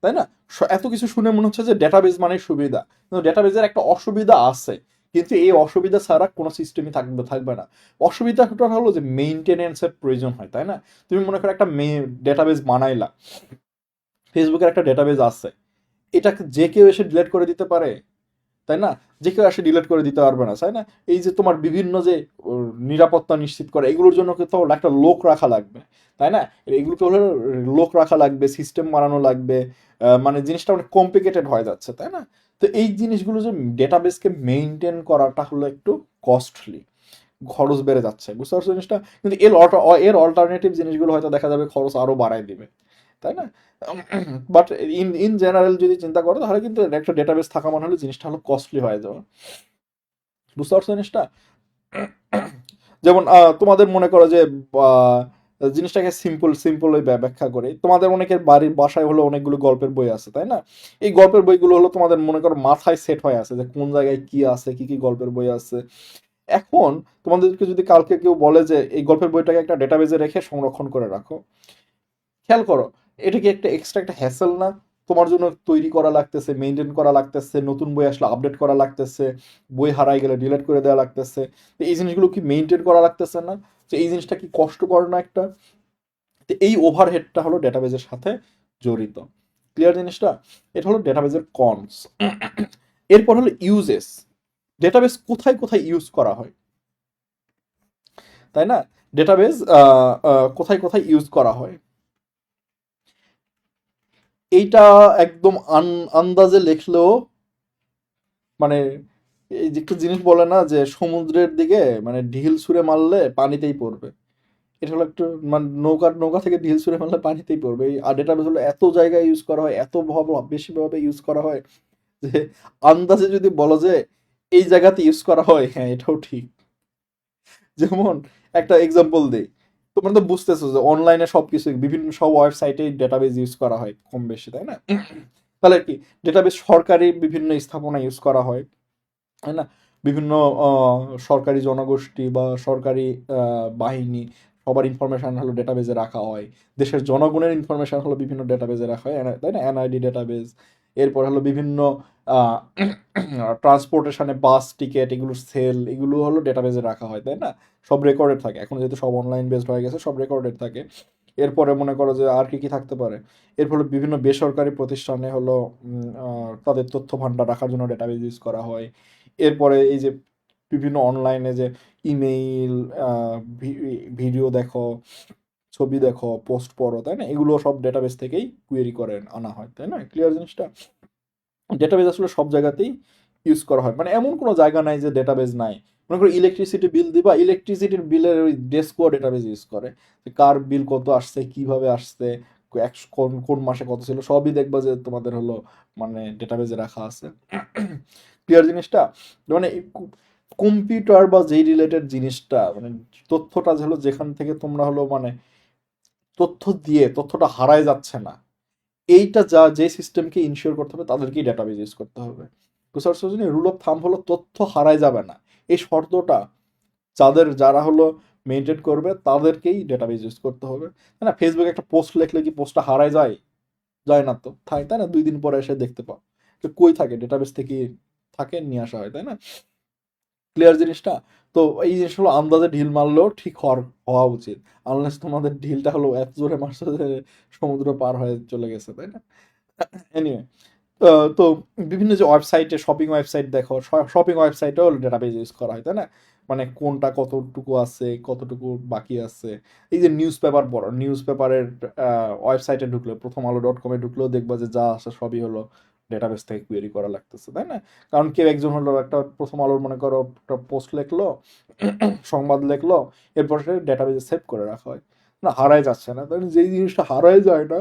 তাই না? এত কিছু শুনে মনে হচ্ছে যে ডেটাবেজ মানে সুবিধা, কিন্তু ডেটাবেজের একটা অসুবিধা আছে। কিন্তু এই অসুবিধা ছাড়া কোনো সিস্টেমই থাকবে না। অসুবিধাটা হলো যে মেইনটেনেন্সের প্রয়োজন হয়, তাই না? তুমি মনে করো একটা ডেটাবেজ বানাইলা, ফেসবুকের একটা ডেটাবেজ আছে, এটাকে যে কেউ এসে ডিলিট করে দিতে পারে, তাই না? যে কেউ এসে ডিলিট করে দিতে পারবে না, তাই না? এই যে তোমার বিভিন্ন যে নিরাপত্তা নিশ্চিত করে এগুলোর জন্য কিন্তু একটা লোক রাখা লাগবে, তাই না? এগুলোকে হলো লোক রাখা লাগবে, সিস্টেম বানানো লাগবে, মানে জিনিসটা অনেক কমপ্লিকেটেড হয়ে যাচ্ছে, তাই না? তো এই জিনিসগুলো যে ডেটাবেসকে মেনটেন করাটা হলো একটু কস্টলি, খরচ বেড়ে যাচ্ছে, বুঝতে পারছো জিনিসটা। কিন্তু এর অল্টারনেটিভ জিনিসগুলো হয়তো দেখা যাবে খরচ আরো বাড়ায় দিবে, তাই না? বাট ইন ইন জেনারেল যদি চিন্তা করো তাহলে কিন্তু একটা ডেটাবেস থাকা মানে হলো জিনিসটা হলো কস্টলি হয়ে যাওয়া, বুঝতে পারছো জিনিসটা। যেমন তোমাদের মনে করো যে আহ, জিনিসটাকে সিম্পল ব্যাখ্যা করে, তোমাদের অনেকের বাড়ির বাসায় হলো অনেকগুলো গল্পের বই আছে, তাই না? এই গল্পের বইগুলো হলো তোমাদের মনে করো মাথায় সেট হয়ে আছে যে কোন জায়গায় কি আছে, কি কি গল্পের বই আছে। এখন তোমাদেরকে যদি কালকে কেউ বলে যে এই গল্পের বইটাকে একটা ডেটাবেজে রেখে সংরক্ষণ করে রাখো, খেয়াল করো, এটা কি একটা এক্সট্রা একটা হ্যাসেল না? তোমার জন্য তৈরি করা লাগতেছে, মেনটেন করা লাগতেছে, নতুন বই আসলে আপডেট করা লাগতেছে, বই হারাই গেলে ডিলিট করে দেওয়া লাগতেছে। তো এই জিনিসগুলো কি মেনটেন করা লাগতেছে না? তো এই জিনিসটা কি কষ্টকর না একটা? তো এই ওভারহেডটা হলো ডেটাবেজের সাথে জড়িত, ক্লিয়ার জিনিসটা। এটা হলো ডেটাবেজের কনস। এরপর হলো ইউজেস, ডেটাবেজ কোথায় কোথায় ইউজ করা হয়, তাই না? ডেটাবেজ কোথায় কোথায় ইউজ করা হয়, এইটা একদম আন্দাজে লিখলেও মানে এই যে একটা জিনিস বলে না যে সমুদ্রের দিকে মানে ঢিল ছুঁড়ে মারলে পানিতেই পড়বে, এটা হলো একটু মানে নৌকা নৌকা থেকে ঢিল ছুঁড়ে মারলে পানিতেই পড়বে। এই আর ডেটাবেস হলো এত জায়গায় ইউজ করা হয়, এত বেশি ভাবে ইউজ করা হয় যে আন্দাজে যদি বলো যে এই জায়গাতে ইউজ করা হয়, হ্যাঁ এটাও ঠিক। যেমন একটা এক্সাম্পল দিই, তোমরা তো বুঝতেছো যে অনলাইনে সবকিছু বিভিন্ন সব ওয়েবসাইটে ডেটাবেস ইউজ করা হয় কম বেশি, তাই না? তাহলে কি ডেটাবেস সরকারি বিভিন্ন স্থাপনা ইউজ করা হয়, তাই না? বিভিন্ন সরকারি জনগোষ্ঠী বা সরকারি বাহিনী সবার ইনফরমেশন হলো ডেটাবেজে রাখা হয়। দেশের জনগণের ইনফরমেশন হলো বিভিন্ন ডেটাবেজে রাখা হয়, তাই না? NID database. এরপর হলো বিভিন্ন ট্রান্সপোর্টেশনে বাস টিকিট এগুলোর সেল এগুলো হলো ডেটাবেজে রাখা হয়, তাই না? সব রেকর্ডেড থাকে, এখন যেহেতু সব অনলাইন বেসড হয়ে গেছে সব রেকর্ডেড থাকে। এরপরে মনে করো যে আর কি কি থাকতে পারে, এর ফলে বিভিন্ন বেসরকারি প্রতিষ্ঠানে হলো তাদের তথ্য ভান্ডার রাখার জন্য ডেটাবেজ ইউজ করা হয়। এরপরে এই যে বিভিন্ন অনলাইনে যে ইমেইল, ভিডিও দেখো, ছবি দেখো, পোস্ট পড়ো, তাই না? এগুলো সব ডেটাবেস থেকেই কুয়েরি করে আনা হয়, তাই না? ক্লিয়ার জিনিসটা। ডেটাবেজ আসলে সব জায়গাতেই ইউজ করা হয়, মানে এমন কোনো জায়গা নাই যে ডেটাবেজ নাই। মনে করো ইলেকট্রিসিটি বিল দিবা, ইলেকট্রিসিটির বিলের ওই ডেস্কও ডেটাবেজ ইউজ করে, যে কার বিল কত আসছে, কিভাবে আসছে, কোন কোন মাসে কত ছিল, সবই দেখবা যে তোমাদের হলো মানে ডেটাবেজে রাখা আছে। ক্লিয়ার জিনিসটা। মানে কম্পিউটার বা যেই রিলেটেড জিনিসটা মানে তথ্যটা যে হলো যেখান থেকে তোমরা হলো মানে তথ্য দিয়ে তথ্যটা হারায় যাচ্ছে না, এইটা যে সিস্টেমকে ইনশিওর করতে হবে তাদেরকেই ডেটাবেজ ইউজ করতে হবে। রিসার্চ রুল অফ থাম্ব হলো তথ্য হারায় যাবে না, এই শর্তটা যারা হলো মেনটেন করবে তাদেরকেই ডেটাবেজ ইউজ করতে হবে, তাই না? ফেসবুকে একটা পোস্ট লিখলে কি পোস্টটা হারায় যায়? যায় না তো, তাই না? 2 দিন পরে এসে দেখতে পাও তো কই থাকে, ডেটাবেস থেকে থাকে নিয়ে আসা হয়, তাই না? ক্লিয়ার জিনিসটা। তো এই জিনিসগুলো আন্দাজে ঢিল মারলেও ঠিক হওয়া উচিত, আনলেস তোমাদের ঢিলটা হলো এত জোরে মারছে যে সমুদ্র পার হয়ে চলে গেছে, তাই না? এনিওয়ে, তো বিভিন্ন যে ওয়েবসাইটে শপিং ওয়েবসাইট দেখো, শপিং ওয়েবসাইটেও ডেটাবেজ ইউজ করা হয়, তাই না? মানে কোনটা কতটুকু আছে, কতটুকু বাকি আছে। এই যে নিউজ পেপার পড়ো, নিউজ পেপারের ওয়েবসাইটে ঢুকলে, প্রথম আলো ডট কমে ঢুকলেও দেখবা যে যা আছে সবই হলো ডেটাবেস থেকে কোয়েরি করা লাগতেছে, তাই না? কারণ কেউ একজন হলো একটা প্রথম আলোর মনে করো একটা পোস্ট লিখলো, সংবাদ লিখলো, এরপর সে ডেটাবেসে সেভ করে রাখা হয়, না হারায় যাচ্ছে না। তাহলে যেই জিনিসটা হারায় যায় না,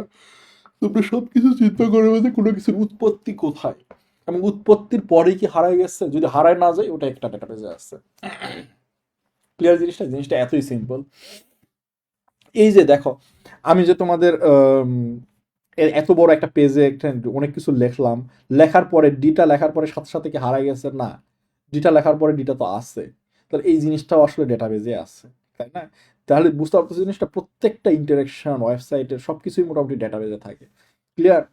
তোমরা সব কিছু চিন্তা করবে যে কোনো কিছুর উৎপত্তি কোথায় এবং উৎপত্তির পরেই কি হারায় গেছে, যদি হারায় না যায় ওটা একটা ডেটাবেসে আসছে। ক্লিয়ার জিনিসটা? জিনিসটা এতই সিম্পল। এই যে দেখো, আমি যে তোমাদের এত বড় একটা পেজে একটা অনেক কিছু লিখলাম, লেখার পরে ডিটা লেখার পরে সাথে সাথে কি হারাই গেছে? না, ডিটা লেখার পরে ডিটা তো আছে। তাহলে এই জিনিসটাও আসলে ডেটাবেজে আছে, তাই না? তাহলে বুঝতে পারতেছি জিনিসটা, প্রত্যেকটা ইন্টারাকশন ওয়েবসাইটের সবকিছুই মোটামুটি ডেটাবেজে থাকে। ক্লিয়ার?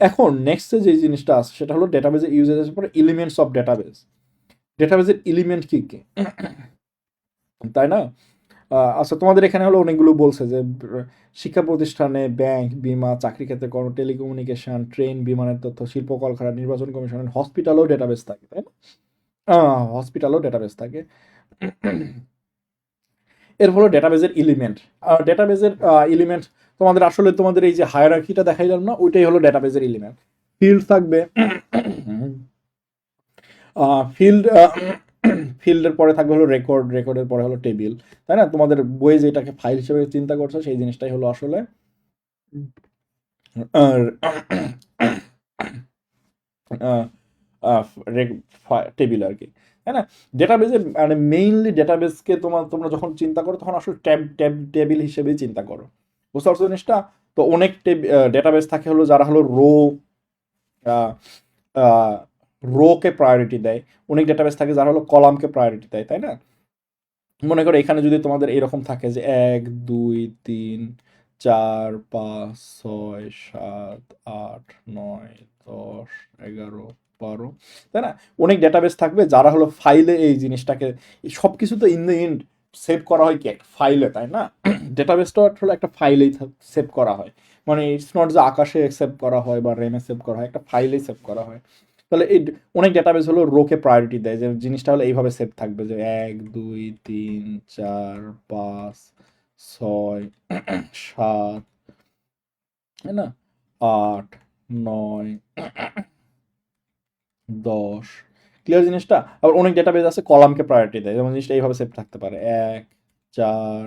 এখন নেক্সট যে জিনিসটা আছে সেটা হলো ডেটাবেজের ইউজের পরে এলিমেন্টস অফ ডেটাবেজ। ডেটাবেজের এলিমেন্ট কি কি, তাই না? আচ্ছা, তোমাদের এখানে হলো অনেকগুলো বলছে যে শিক্ষা প্রতিষ্ঠানে, ব্যাংক, বিমা, চাকরি ক্ষেত্রে, টেলিকমিউনিকেশন, ট্রেন, বিমানের তথ্য, শিল্প কলকারখানা, নির্বাচন কমিশন, হসপিটালও ডেটাবেস থাকে, তাই না? হসপিটালও ডেটাবেস থাকে। এর ফলে ডেটাবেজের এলিমেন্ট, ডেটাবেজের এলিমেন্ট তোমাদের আসলে তোমাদের এই যে হায়ারার্কিটা দেখাইলাম না, ওইটাই হলো ডেটাবেজের এলিমেন্ট। ফিল্ড থাকবে, ফিল্ড ফিল্ডের পরে থাকবে হলো রেকর্ড, রেকর্ডের পরে হলো টেবিল, তাই না? তোমাদের বইয়ে যেটাকে ফাইল হিসেবে চিন্তা করছো সেই জিনিসটাই হলো আসলে টেবিল আর কি, তাই না? ডেটাবেজে মানে মেইনলি ডেটাবেসকে তোমরা যখন চিন্তা করো তখন আসলে টেবিল হিসেবেই চিন্তা করো। বুঝতে পারছো জিনিসটা? তো অনেক ডেটাবেস থাকে হলো যারা হলো রোকে প্রায়োরিটি দেয়, অনেক ডেটাবেস থাকে যারা হলো কলামকে প্রায়োরিটি দেয়, তাই না? মনে করো এখানে যদি তোমাদের এরকম থাকে যে 1 2 3 4 5 6 7 8 9 10 11 12, তাই না? অনেক ডেটাবেস থাকবে যারা হলো ফাইলে এই জিনিসটাকে, সব কিছু তো ইন দ্য এন্ড সেভ করা হয় কি একটা ফাইলে, তাই না? ডেটাবেসটা হলো একটা ফাইলেই সেভ করা হয়, মানে ইটস নট যে আকাশে সেভ করা হয় বা রেমে সেভ করা হয়, একটা ফাইলেই সেভ করা হয়। তাহলে এই অনেক ডেটাবেস হলো রোকে প্রায়োরিটি দেয়, যে জিনিসটা হলো এইভাবে সেভ থাকবে যে 1 2 3 4 5 6 7 তাই না, 8 9 10। ক্লিয়ার জিনিসটা? আবার অনেক ডেটাবেস আছে কলামকে প্রায়োরিটি দেয়, যেমন জিনিসটা এইভাবে সেভ থাকতে পারে 1 4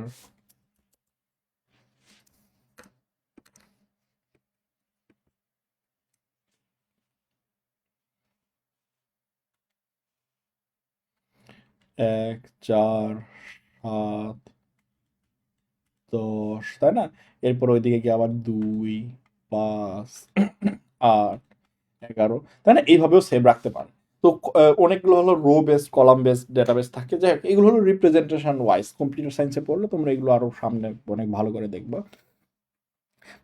1 4 7 10, তাই না? এরপর ওইদিকে গিয়ে আবার 2 5 8 11, তাই না? এইভাবেও সেভ রাখতে পারে। তো অনেকগুলো হলো row based, column based database থাকে, যাই হোক এগুলো হলো রিপ্রেজেন্টেশন ওয়াইজ। কম্পিউটার সায়েন্সে পড়লে তোমরা এগুলো আরো সামনে অনেক ভালো করে দেখবা।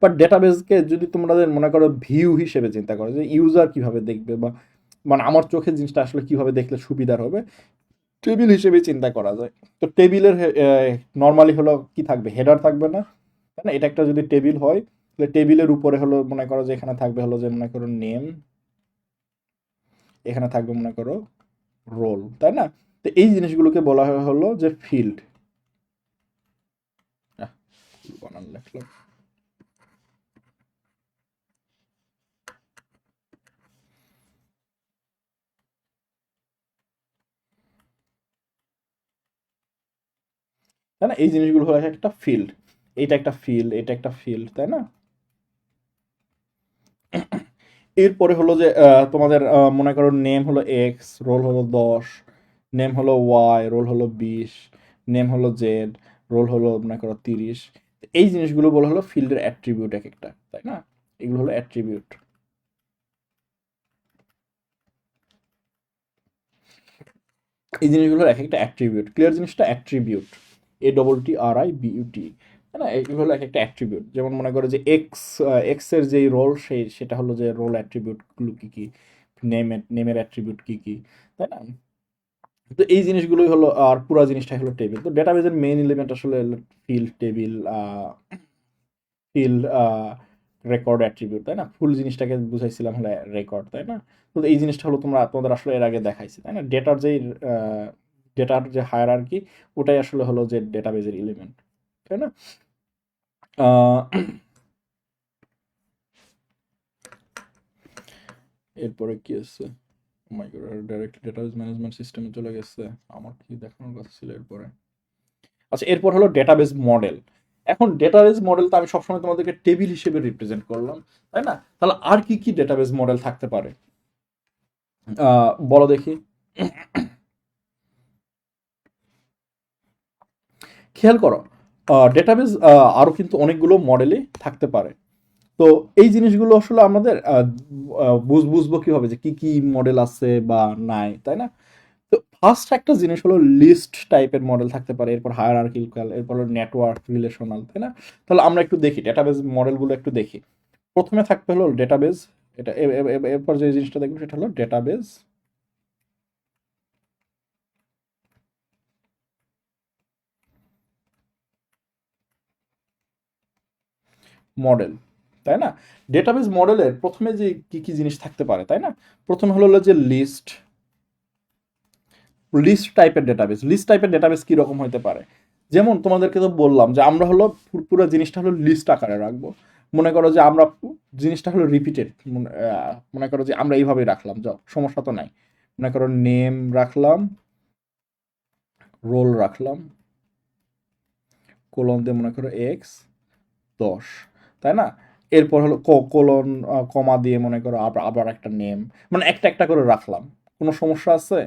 বাট ডেটাবেসকে যদি তোমাদের মনে করো ভিউ হিসেবে চিন্তা করো, যে ইউজার কিভাবে দেখবে, বা মানে আমার চোখের জিনিসটা আসলে কিভাবে দেখলে সুবিধার হবে, টেবিল হিসেবে চিন্তা করা যায়। তো টেবিলের নর্মালি হলো কি থাকবে, হেডার থাকবে না, তাই না? এটা একটা যদি টেবিল হয়, তাহলে টেবিলের উপরে হলো মনে করো যে এখানে থাকবে হলো যে মনে করো নেম, এখানে থাকবে মনে করো রোল, তাই না? তো এই জিনিসগুলোকে বলা হয় হলো যে ফিল্ড। বানান লিখলাম, তাই না? এই জিনিসগুলো হলো একটা ফিল্ড, এটা একটা ফিল্ড, এটা একটা ফিল্ড, তাই না? এরপরে হলো যে তোমাদের মনে করো নেম হলো এক্স, রোল হলো 10, নেম হলো ওয়াই, রোল হলো 20, নেম হলো জেড, রোল হলো মনে করো 30। এই জিনিসগুলো বলা হলো ফিল্ডের অ্যাট্রিবিউট এক একটা, তাই না? এগুলো হলো অ্যাট্রিবিউট। এই জিনিসগুলো এক একটা অ্যাট্রিবিউট। ক্লিয়ার জিনিসটা? অ্যাট্রিবিউট, ATTRIBUT, তাই না? এগুলো হলো এক একটা অ্যাট্রিবিউট। যেমন মনে করো যে এক্স এর যেই রোল, সেটা হলো যে রোল অ্যাট্রিবিউটগুলো কি কি, নেমের অ্যাট্রিবিউট কি কি, তাই না? তো এই জিনিসগুলোই হলো, আর পুরো জিনিসটাই হলো টেবিল। তো ডেটাবেজের মেইন এলিমেন্ট আসলে field, table, field, record, attribute, তাই না? ফুল জিনিসটাকে বুঝাইছিলাম হলো রেকর্ড, তাই না? তো এই জিনিসটা হলো তোমাদের আসলে এর আগে দেখাইছি, তাই না? ডেটার যে হায়ারার্কি, ওটাই আসলে হলো যে ডেটাবেজের এলিমেন্ট, তাই না? আহ, এরপরে কি আছে? মাই গড, ডাইরেক্ট ডেটাবেস ম্যানেজমেন্ট সিস্টেমে চলে গেছে। আমার কি দেখানোর কথা ছিল এরপরে? আচ্ছা, এরপর হলো ডেটাবেস মডেল। এখন ডেটাবেস মডেল তো আমি সবসময় তোমাদেরকে টেবিল হিসেবে রিপ্রেজেন্ট করলাম, তাই না? তাহলে আর কি কি ডেটাবেস মডেল থাকতে পারে বলো দেখি। খেয়াল করো, ডেটাবেস আরও কিন্তু অনেকগুলো মডেলই থাকতে পারে। তো এই জিনিসগুলো আসলে আমাদের বুঝবো কিভাবে যে কি কি মডেল আছে বা নাই, তাই না? তো ফার্স্ট একটা জিনিস হলো লিস্ট টাইপের মডেল থাকতে পারে, এরপর হায়ারার্কিক্যাল, এরপর হলো নেটওয়ার্ক রিলেশনাল, তাই না? তাহলে আমরা একটু দেখি ডেটাবেস মডেলগুলো একটু দেখি। প্রথমে থাকবে হলো ডেটাবেস। এটা এরপর যে জিনিসটা দেখবো সেটা হলো ডেটাবেস মডেল, তাই না? ডেটাবেস মডেলের প্রথমে যে কি কি জিনিস থাকতে পারে, তাই না? প্রথমে হলো যে লিস্ট। লিস্ট টাইপের ডেটাবেস, লিস্ট টাইপের ডেটাবেস কি রকম হতে পারে? যেমন তোমাদেরকে তো বললাম যে আমরা হলো পুরো জিনিসটা হলো লিস্ট আকারে রাখবো। মনে করো যে আমরা জিনিসটা হলো রিপিটেড, মনে করো যে আমরা এইভাবেই রাখলাম, যাও সমস্যা তো নাই। মনে করো নেম রাখলাম, রোল রাখলাম, কোলন দিয়ে মনে করো এক্স 10, তাই না? এরপর হলো কোলন কমা দিয়ে মনে করো আবার আবার একটা নেম, মানে একটা একটা করে রাখলাম। কোনো সমস্যা আছে?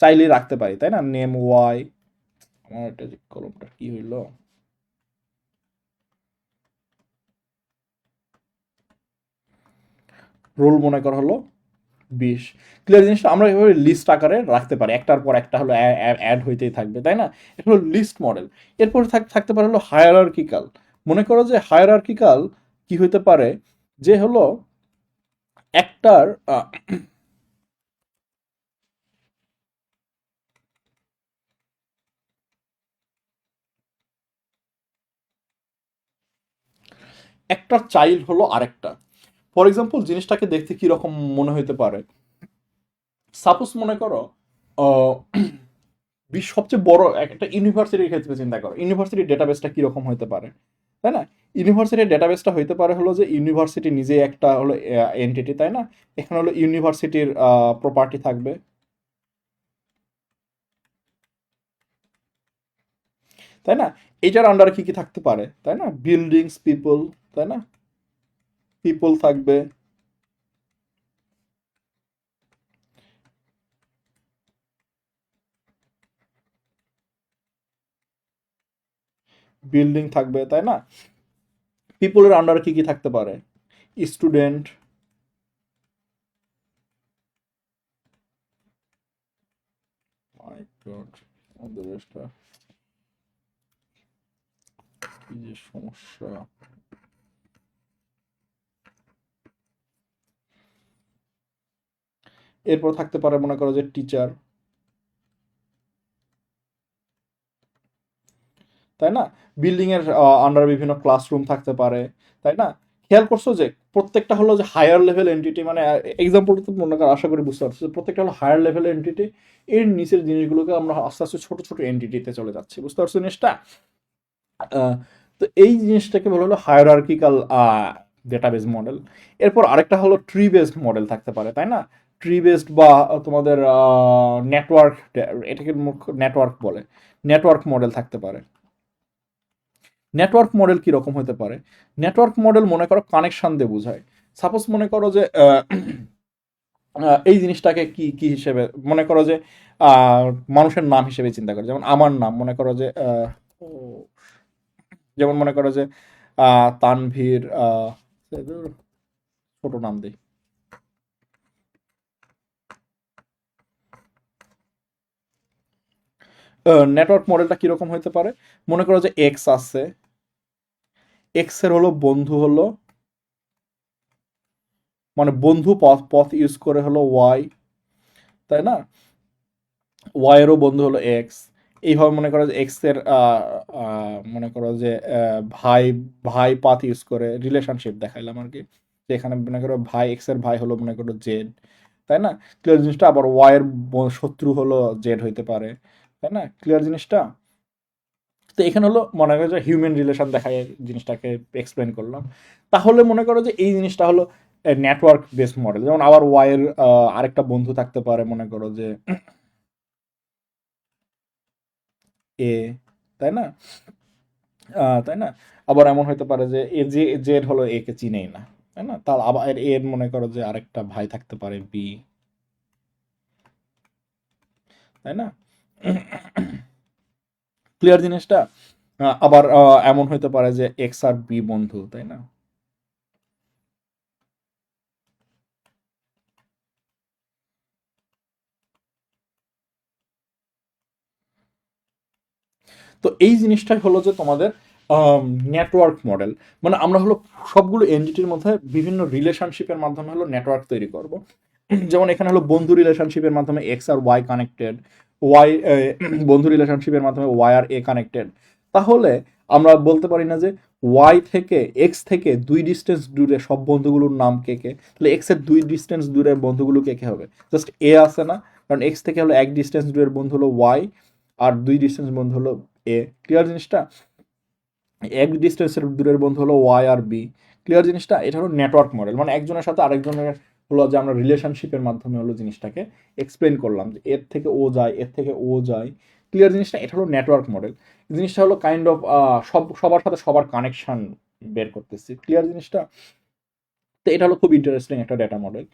চাইলেই রাখতে পারি, তাই না? নেম ওয়াই, আমার এটা যে কলমটা কি হইলো, রোল মনে করা হলো 20। ক্লিয়ার? জিনিসটা আমরা এভাবে লিস্ট আকারে রাখতে পারি, একটার পর একটা হলো অ্যাড হইতেই থাকবে, তাই না? এটা হলো লিস্ট মডেল। এরপর থাকতে পারে হলো হায়ারার্কিক্যাল। মনে করো যে হায়ারার্কিক্যাল কি হইতে পারে, যে হলো একটার একটার চাইল্ড হলো আরেকটা। ফর এক্সাম্পল জিনিসটাকে দেখতে কি রকম মনে হইতে পারে, সাপোজ মনে করো আহ, সবচেয়ে বড় একটা ইউনিভার্সিটির ক্ষেত্রে চিন্তা করো, ইউনিভার্সিটির ডেটাবেসটা কিরকম হতে পারে, তাই না? ইউনিভার্সিটির ডেটাবেসটা হইতে পারে হলো যে ইউনিভার্সিটি নিজে একটা হলো এন্টিটি, তাই না? এখানে হলো ইউনিভার্সিটির প্রপার্টি থাকবে, তাই না? এটার আন্ডারে কি কি থাকতে পারে, তাই না? বিল্ডিংস, পিপল, তাই না? পিপল থাকবে, বিল্ডিং থাকবে, তাই না? পিপলের আন্ডারে কি কি থাকতে পারে? স্টুডেন্ট, মাই গড, আমাদের দেশটা কি যে সমস্যা। এরপর থাকতে পারে মনে করো যে টিচার, তাই না? বিল্ডিং এর আন্ডার বিভিন্ন ক্লাসরুম থাকতে পারে, তাই না? খেয়াল করছো যে প্রত্যেকটা হলো যে হায়ার লেভেল এন্টিটি, মানে এক্সাম্পলটা তো মনে করো আশা করি বুঝতে পারছো যে প্রত্যেকটা হলো হায়ার লেভেল এন্টিটি। এর নিচের জিনিসগুলোকে আমরা আস্তে আস্তে ছোট ছোট এন্টিটিতে চলে যাচ্ছি, বুঝতে পারছো জিনিসটা? আহ, তো এই জিনিসটাকে বলা হলো হায়ারার্কিক্যাল ডেটাবেস মডেল। এরপর আরেকটা হলো ট্রি বেসড মডেল থাকতে পারে, তাই না? ট্রি বেসড বা তোমাদের নেটওয়ার্ক, এটাকে নেটওয়ার্ক বলে, নেটওয়ার্ক মডেল থাকতে পারে। নেটওয়ার্ক মডেল কি রকম হতে পারে? নেটওয়ার্ক মডেল মনে করো কানেকশন দিয়ে বোঝায়। সাপোজ মনে করো যে এই জিনিসটাকে কি কি হিসেবে মনে করো যে আহ, মানুষের নাম হিসেবে চিন্তা করে, যেমন আমার নাম মনে করো যে যেমন মনে করো যে তানভীর, ছোট নাম দিই। নেটওয়ার্ক মডেলটা কিরকম হতে পারে? মনে করো যে এক্স আছে, এক্স এর হলো বন্ধু হলো, মানে বন্ধু পথ পথ ইউজ করে হলো ওয়াই, তাই না? ওয়াই এরও বন্ধু হলো এক্স। এইভাবে মনে করো যে এক্স এর মনে করো যে ভাই, ভাই পাথ ইউজ করে রিলেশনশিপ দেখাইলাম আর কি, যে এখানে মনে করো ভাই, এক্স এর ভাই হলো মনে করো জেড, তাই না? ক্লিয়ার জিনিসটা? আবার ওয়াই এর শত্রু হলো জেড হইতে পারে, তাই না? ক্লিয়ার জিনিসটা? তো এখানে হলো মনে করো যে হিউম্যান রিলেশন দেখা জিনিসটাকে এক্সপ্লেন করলাম। তাহলে মনে করো যে এই জিনিসটা হলো নেটওয়ার্ক বেসড মডেল। যেমন আবার ওয়াইয়ের আরেকটা বন্ধু থাকতে পারে, মনে করো যে এ, তাই না? তাই না? আবার এমন হতে পারে যে এ যে জেড হলো এ কে চিনেই না, তাই না? তার আবার এর মনে করো যে আরেকটা ভাই থাকতে পারে বি, তাই না? ক্লিয়ার জিনিসটা? আবার এমন হতে পারে যে এক্স আর বি বন্ধু, তাই না? তো এই জিনিসটাই হলো যে তোমাদের নেটওয়ার্ক মডেল। মানে আমরা হলো সবগুলো এনটিটির মধ্যে বিভিন্ন রিলেশনশিপের মাধ্যমে হলো নেটওয়ার্ক তৈরি করব। যেমন এখানে হলো বন্ধু রিলেশনশিপের মাধ্যমে এক্স আর ওয়াই কানেক্টেড, ওয়াই বন্ধু রিলেশনশিপের মাধ্যমে ওয়াই আর এ কানেক্টেড। তাহলে আমরা বলতে পারি না যে ওয়াই থেকে এক্স থেকে দুই ডিস্টেন্স দূরে সব বন্ধুগুলোর নাম কে কে, তাহলে এক্স এর দুই ডিস্টেন্স দূরের বন্ধুগুলো কে কে হবে? জাস্ট এ আছে না? কারণ এক্স থেকে হলো এক ডিস্টেন্স দূরের বন্ধু হলো ওয়াই, আর দুই ডিস্টেন্স বন্ধু হলো এ। ক্লিয়ার জিনিসটা? এক ডিস্টেন্সের দূরের বন্ধু হলো ওয়াই আর বি। ক্লিয়ার জিনিসটা? এটা হলো নেটওয়ার্ক মডেল। মানে একজনের সাথে আরেকজনের হলো যে আমরা রিলেশনশিপের মাধ্যমে হলো জিনিসটাকে এক্সপ্লেন করলাম যে এর থেকে ও যায়, এর থেকে ও যায়। ক্লিয়ার জিনিসটা? এটা হলো নেটওয়ার্ক মডেল। জিনিসটা হলো কাইন্ড অফ সবার সাথে সবার কানেকশন বের করতেছি। ক্লিয়ার জিনিসটা? তো এটা হলো খুব ইন্টারেস্টিং একটা ডেটা মডেল।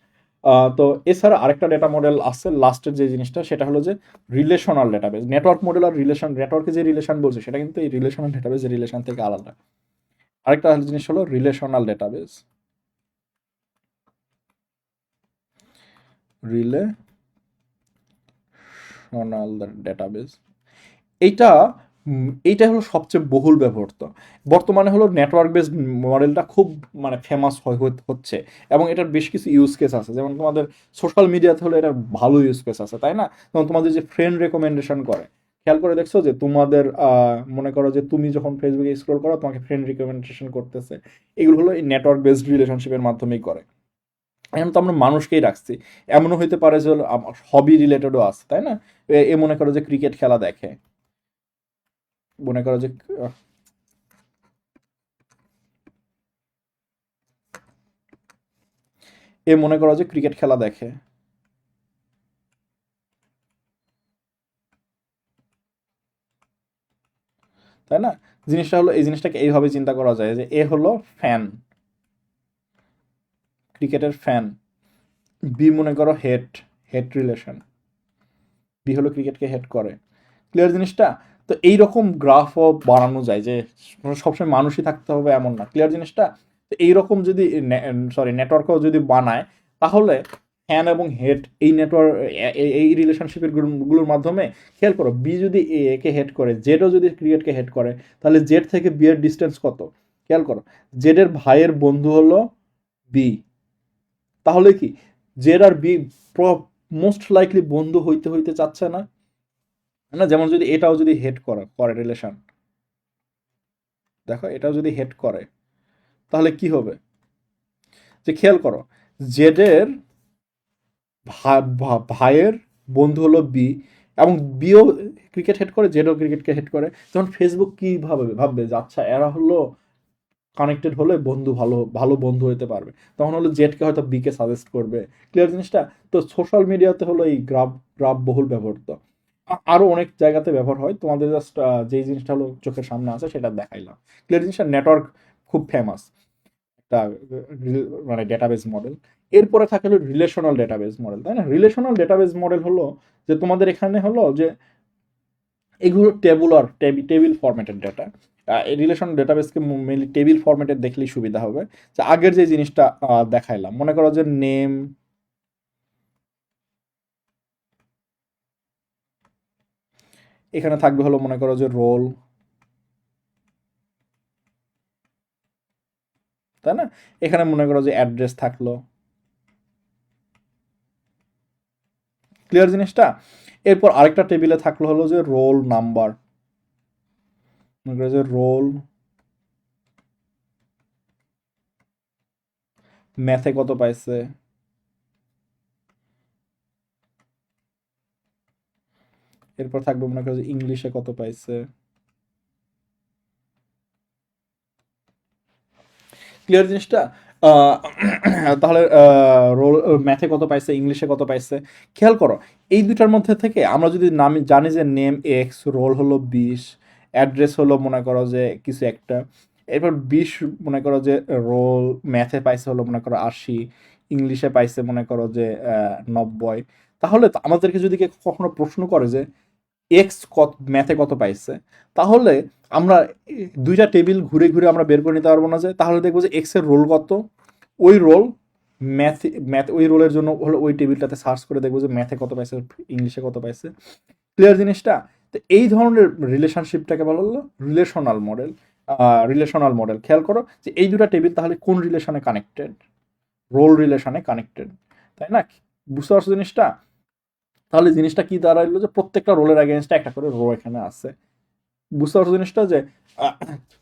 তো এছাড়া আরেকটা ডেটা মডেল আছে লাস্টের যে জিনিসটা, সেটা হলো যে রিলেশনাল ডেটাবেস। নেটওয়ার্ক মডেল আর রিলেশন, নেটওয়ার্কে যে রিলেশন বলছে সেটা কিন্তু এই রিলেশনাল ডেটাবেস রিলেশন থেকে আলাদা। আরেকটা জিনিস হলো রিলেশনাল ডেটাবেস। রিলেশনাল ডেটাবেস, এইটা এইটা হলো সবচেয়ে বহুল ব্যবহৃত। বর্তমানে হলো নেটওয়ার্ক বেস মডেলটা খুব মানে ফেমাস হচ্ছে, এবং এটার বেশ কিছু ইউজ কেস আছে। যেমন তোমাদের সোশ্যাল মিডিয়াতে হলো এটার ভালো ইউজ কেস আছে, তাই না? যেমন তোমাদের যে ফ্রেন্ড রেকমেন্ডেশন করে, খেয়াল করে দেখছো যে তোমাদের মনে করো যে তুমি যখন ফেসবুকে স্ক্রল করো তোমাকে ফ্রেন্ড রিকমেন্ডেশন করতেছে, এগুলো হলো এই নেটওয়ার্ক বেসড রিলেশনশিপের মাধ্যমেই করে। এখন তো আমরা মানুষকেই রাখছি, এমনও হইতে পারে যে হবি রিলেটেডও আছে, তাই না? এ মনে করো যে ক্রিকেট খেলা দেখে, মনে করো যে আহ, এ মনে করো যে ক্রিকেট খেলা দেখে, তাই না? জিনিসটা হলো, এই জিনিসটাকে এইভাবে চিন্তা করা যায় যে এ হলো ফ্যান, ক্রিকেটের ফ্যান। বি মনে করো হেট, হেট রিলেশন, বি হলো ক্রিকেটকে হেট করে। ক্লিয়ার জিনিসটা? তো এইরকম গ্রাফও বানানো যায় যে সবসময় মানুষই থাকতে হবে এমন না। ক্লিয়ার জিনিসটা? তো এইরকম যদি নেটওয়ার্কও যদি বানায়, তাহলে হ্যান এবং হেড এই নেটওয়ার্ক, এই রিলেশনশিপের গুলোর মাধ্যমে, খেয়াল করো বি যদি এ কে হেড করে, জেডও যদি ক্রিকেটকে হেড করে, তাহলে জেড থেকে বি এর ডিস্টেন্স কত? খেয়াল করো, জেড এর ভাইয়ের বন্ধু হলো বি। তাহলে কি জেড আর বি মোস্ট লাইকলি বন্ধু হইতে হইতে চাচ্ছে না? না, যেমন যদি এটাও যদি হেড করে রিলেশন, দেখো এটাও যদি হেড করে, তাহলে কি হবে? যে খেয়াল করো, জেডের ভাইয়ের বন্ধু হলো বি, এবং বিও ক্রিকেট হেড করে, জেডও ক্রিকেটকে হেড করে, তখন ফেসবুক কি ভাববে যে আচ্ছা এরা হলো কানেক্টেড হলে বন্ধু ভালো ভালো বন্ধু হতে পারবে, তখন হলো জেডকে হয়তো বি কে সাজেস্ট করবে। ক্লিয়ার জিনিসটা? তো সোশ্যাল মিডিয়াতে হলো এই গ্রাফ বহুল ব্যবহৃত। আরো অনেক জায়গাতে ব্যবহার হয়, তোমাদের জাস্ট যেই জিনিসটা হলো চোখের সামনে আছে সেটা দেখাইলাম। ক্লিয়ার জিনিসটা? নেটওয়ার্ক খুব ফেমাস একটা মানে ডেটাবেস মডেল। এরপরে থাকে হলো রিলেশনাল ডেটাবেস মডেল, তাই না? রিলেশনাল ডেটাবেস মডেল হলো যে তোমাদের এখানে হলো যে এগুলো টেবুলার, টেবিল ফরম্যাটেড ডেটা। এই রিলেশন ডেটাবেসকে মেনলি টেবিল ফরম্যাটেড দেখলেই সুবিধা হবে। যে আগের যে জিনিসটা দেখাইলাম, মনে করো যে নেম, এখানে থাকবে হলো মনে করো যে রোল, তাই না? এখানে মনে করো যে অ্যাড্রেস থাকলো। ক্লিয়ার জিনিসটা? এরপর আরেকটা টেবিলে থাকলো হলো যে রোল নাম্বার, মনে করো যে রোল, ম্যাথে কত পাইছে, এরপর থাকবে মনে করো যে ইংলিশে কত পাইছে, ক্লিয়ার জিনিসটা? তাহলে রোল ম্যাথে কত পাইছে, ইংলিশে কত পাইছে, খেয়াল করো। এই দুটার মধ্যে থেকে আমরা যদি নাম জানি যে নেম এক্স, রোল হলো 20, অ্যাড্রেস হলো মনে করো যে কিছু একটা, এরপর 20 মনে করো যে রোল ম্যাথে পাইছে হলো মনে করো 80, ইংলিশে পাইছে মনে করো যে 90। তাহলে আমাদেরকে যদি কেউ কখনো প্রশ্ন করে যে এক্স কত ম্যাথে কত পাইছে, তাহলে আমরা দুইটা টেবিল ঘুরে ঘুরে আমরা বের করে নিতে পারবো না, যে তাহলে দেখবো যে এক্স এর রোল কত, ওই রোল ম্যাথ ম্যাথ ওই রোলের জন্য হলো ওই টেবিলটাতে সার্চ করে দেখবো যে ম্যাথে কত পাইছে, ইংলিশে কত পাইছে। ক্লিয়ার জিনিসটা? তো এই ধরনের রিলেশনশিপটাকে বলা হলো রিলেশনাল মডেল। রিলেশনাল মডেল, খেয়াল করো যে এই দুটা টেবিল তাহলে কোন রিলেশনে কানেক্টেড, রোল রিলেশনে কানেক্টেড, তাই না? বুঝতে পারছো জিনিসটা? তাহলে জিনিসটা কি দাঁড়াইলো যে প্রত্যেকটা রোলের এগেনস্টে একটা করে রো এখানে আছে। বুঝতে পারছো জিনিসটা? যে আহ,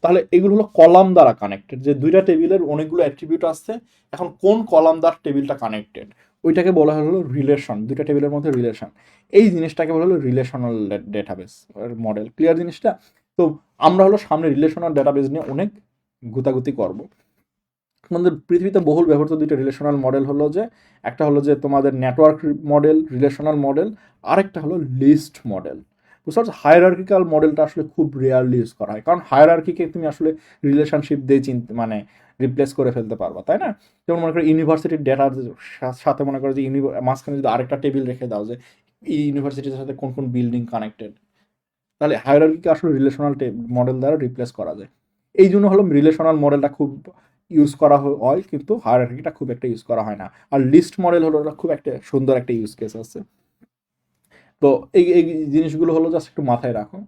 তাহলে এগুলো হলো কলাম দ্বারা কানেক্টেড, যে দুইটা টেবিলের অনেকগুলো অ্যাট্রিবিউট আছে, এখন কোন কলাম দ্বারা টেবিলটা কানেক্টেড ওইটাকে বলা হলো রিলেশন, দুইটা টেবিলের মধ্যে রিলেশন। এই জিনিসটাকে বলা হলো রিলেশনাল ডেটাবেস মডেল। ক্লিয়ার জিনিসটা? তো আমরা হলো সামনে রিলেশনাল ডেটাবেস নিয়ে অনেক গুতাগুতি করব। আমাদের পৃথিবীতে বহুল ব্যবহৃত দুইটা রিলেশনাল মডেল হলো যে, একটা হলো যে তোমাদের নেটওয়ার্ক মডেল, রিলেশনাল মডেল, আরেকটা হলো লিস্ট মডেল। বুঝতে পারছো? হায়ারার্কিক্যাল মডেলটা আসলে খুব রেয়ারলি ইউজ করা হয়, কারণ হায়ারার্কিকে তুমি আসলে রিলেশনশিপ দিয়ে মানে রিপ্লেস করে ফেলতে পারবা, তাই না? যেমন মনে করো ইউনিভার্সিটির ডেটার সাথে মনে করো যে মাঝখানে যদি আরেকটা টেবিল রেখে দাও যে এই ইউনিভার্সিটির সাথে কোন কোন বিল্ডিং কানেক্টেড, তাহলে হায়ারার্কিকে আসলে রিলেশনাল মডেল দ্বারা রিপ্লেস করা যায়। এই জন্য হলো রিলেশনাল মডেলটা খুব ইউজ করা হয়, কিন্তু হায়ারার্কিটা খুব একটা ইউজ করা হয় না। আর লিস্ট মডেল হলো খুব একটা সুন্দর একটা ইউজ কেস আছে। তো এই এই জিনিসগুলো হলো জাস্ট একটু মাথায় রাখো।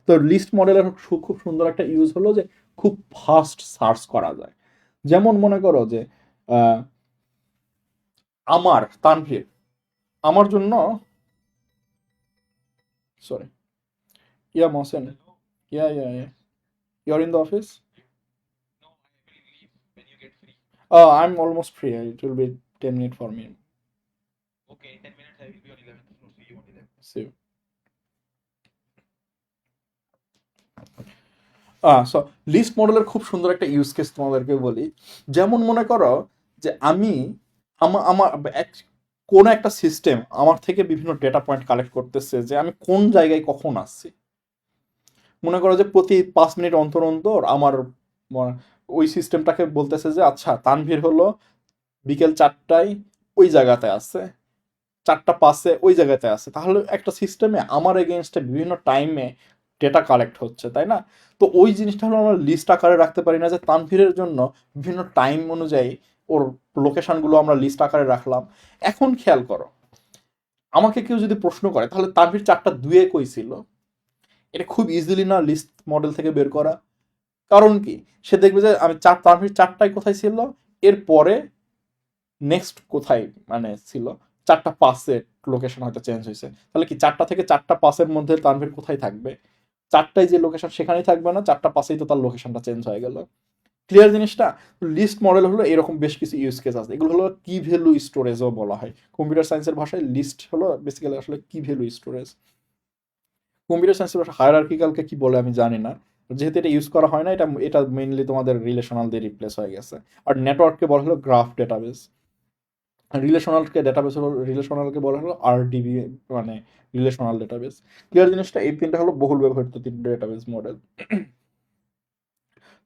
তো লিস্ট মডেলের খুব সুন্দর একটা ইউজ হলো যে খুব ফাস্ট সার্চ করা যায়। যেমন মনে করো যে আহ, আমার তানভীর, আমার জন্য, sorry, yeah Mohsen, yeah your in the office? I'm almost free. It will be 10 minutes for me. See you. So list মডেলের খুব সুন্দর একটা ইউজ কেস তোমাদেরকে বলি। যেমন মনে করো যে আমি আমার কোন একটা সিস্টেম আমার থেকে বিভিন্ন ডেটা পয়েন্ট কালেক্ট করতেছে যে আমি কোন জায়গায় কখন আসছি। মনে করো যে প্রতি 5 মিনিট অন্তর অন্তর আমার ওই সিস্টেমটাকে বলতেছে যে আচ্ছা তানভীর হলো বিকেল 4টায় ওই জায়গাতে আছে, 4টা 5-এ ওই জায়গাতে আছে। তাহলে একটা সিস্টেমে আমার এগেনস্টে বিভিন্ন টাইমে ডেটা কালেক্ট হচ্ছে, তাই না? তো ওই জিনিসটা হলো আমরা লিস্ট আকারে রাখতে পারি না, যে তানভীরের জন্য বিভিন্ন টাইম অনুযায়ী ওর লোকেশনগুলো আমরা লিস্ট আকারে রাখলাম। এখন খেয়াল করো, আমাকে কেউ যদি প্রশ্ন করে তাহলে তানভীর 4টা 2-এ কই ছিল, এটা খুব ইজিলি না লিস্ট মডেল থেকে বের করা? কারণ কি, সে দেখবে যে আমি তানভীর 4টায় কোথায় ছিল, এরপরে নেক্সট কোথায় মানে ছিল, 4টা 5-এ লোকেশন হয়তো চেঞ্জ হয়েছে। তাহলে কি 4টা থেকে 4টা 5-এর মধ্যে তানভীর কোথায় থাকবে? 4টায় যে লোকেশন সেখানেই থাকবে না, 4টা 5-এই তো তার লোকেশনটা চেঞ্জ হয়ে গেল। ক্লিয়ার জিনিসটা? লিস্ট মডেল হলো এরকম বেশ কিছু ইউজ কেস আছে, এগুলো হলো কি ভ্যালু স্টোরেজও বলা হয় কম্পিউটার সায়েন্সের ভাষায়। লিস্ট হলো বেসিক্যালি আসলে কি ভ্যালু স্টোরেজ। কম্পিউটার সায়েন্সের ভাষা হায়ারার্কিক্যালকে কি বলে আমি জানি না, যেহেতু এটা ইউজ করা হয় না, এটা এটা মেইনলি তোমাদের রিলেশনাল দিয়ে রিপ্লেস হয়ে গেছে। আর নেটওয়ার্ককে বলা হলো গ্রাফ ডেটাবেস। রিলেশনালকে বলা হলো আরডিবি, মানে রিলেশনাল ডেটাবেস। ক্লিয়ার জিনিসটা? এই তিনটা হলো বহুল ব্যবহৃত তিন ডেটাবেস মডেল।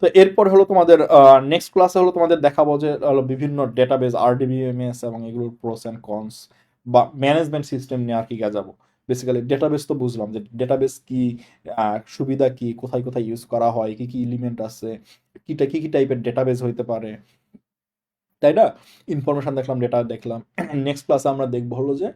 তো এরপর হলো তোমাদের নেক্সট ক্লাসে হলো তোমাদের দেখাবো যে হলো বিভিন্ন ডেটাবেস আরডিবিএমএস এবং এগুলোর প্রোস অ্যান্ড কনস, বা ম্যানেজমেন্ট সিস্টেম নিয়ে আর কি যাবো। বেসিক্যালি ডেটাবেস তো বুঝলাম যে ডেটাবেস কি, সুবিধা কি, কোথায় কোথায় ইউজ করা হয়, কি কি এলিমেন্ট আছে, কি কি টাইপের ডেটাবেস হইতে পারে, তাই না? ইনফরমেশন দেখলাম, ডেটা দেখলাম। নেক্সট ক্লাসে আমরা দেখবো হলো যে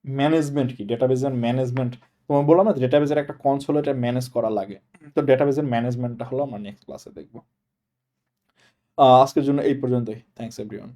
ম্যানেজমেন্ট কি, ডেটাবেজের ম্যানেজমেন্ট। তোমার বললাম না ডেটাবেজের একটা কনসোল, এটা ম্যানেজ করা লাগে। তো ডেটাবেজের ম্যানেজমেন্টটা হলো আমরা নেক্সট ক্লাসে দেখবো। আজকের জন্য এই পর্যন্তই। Thanks everyone.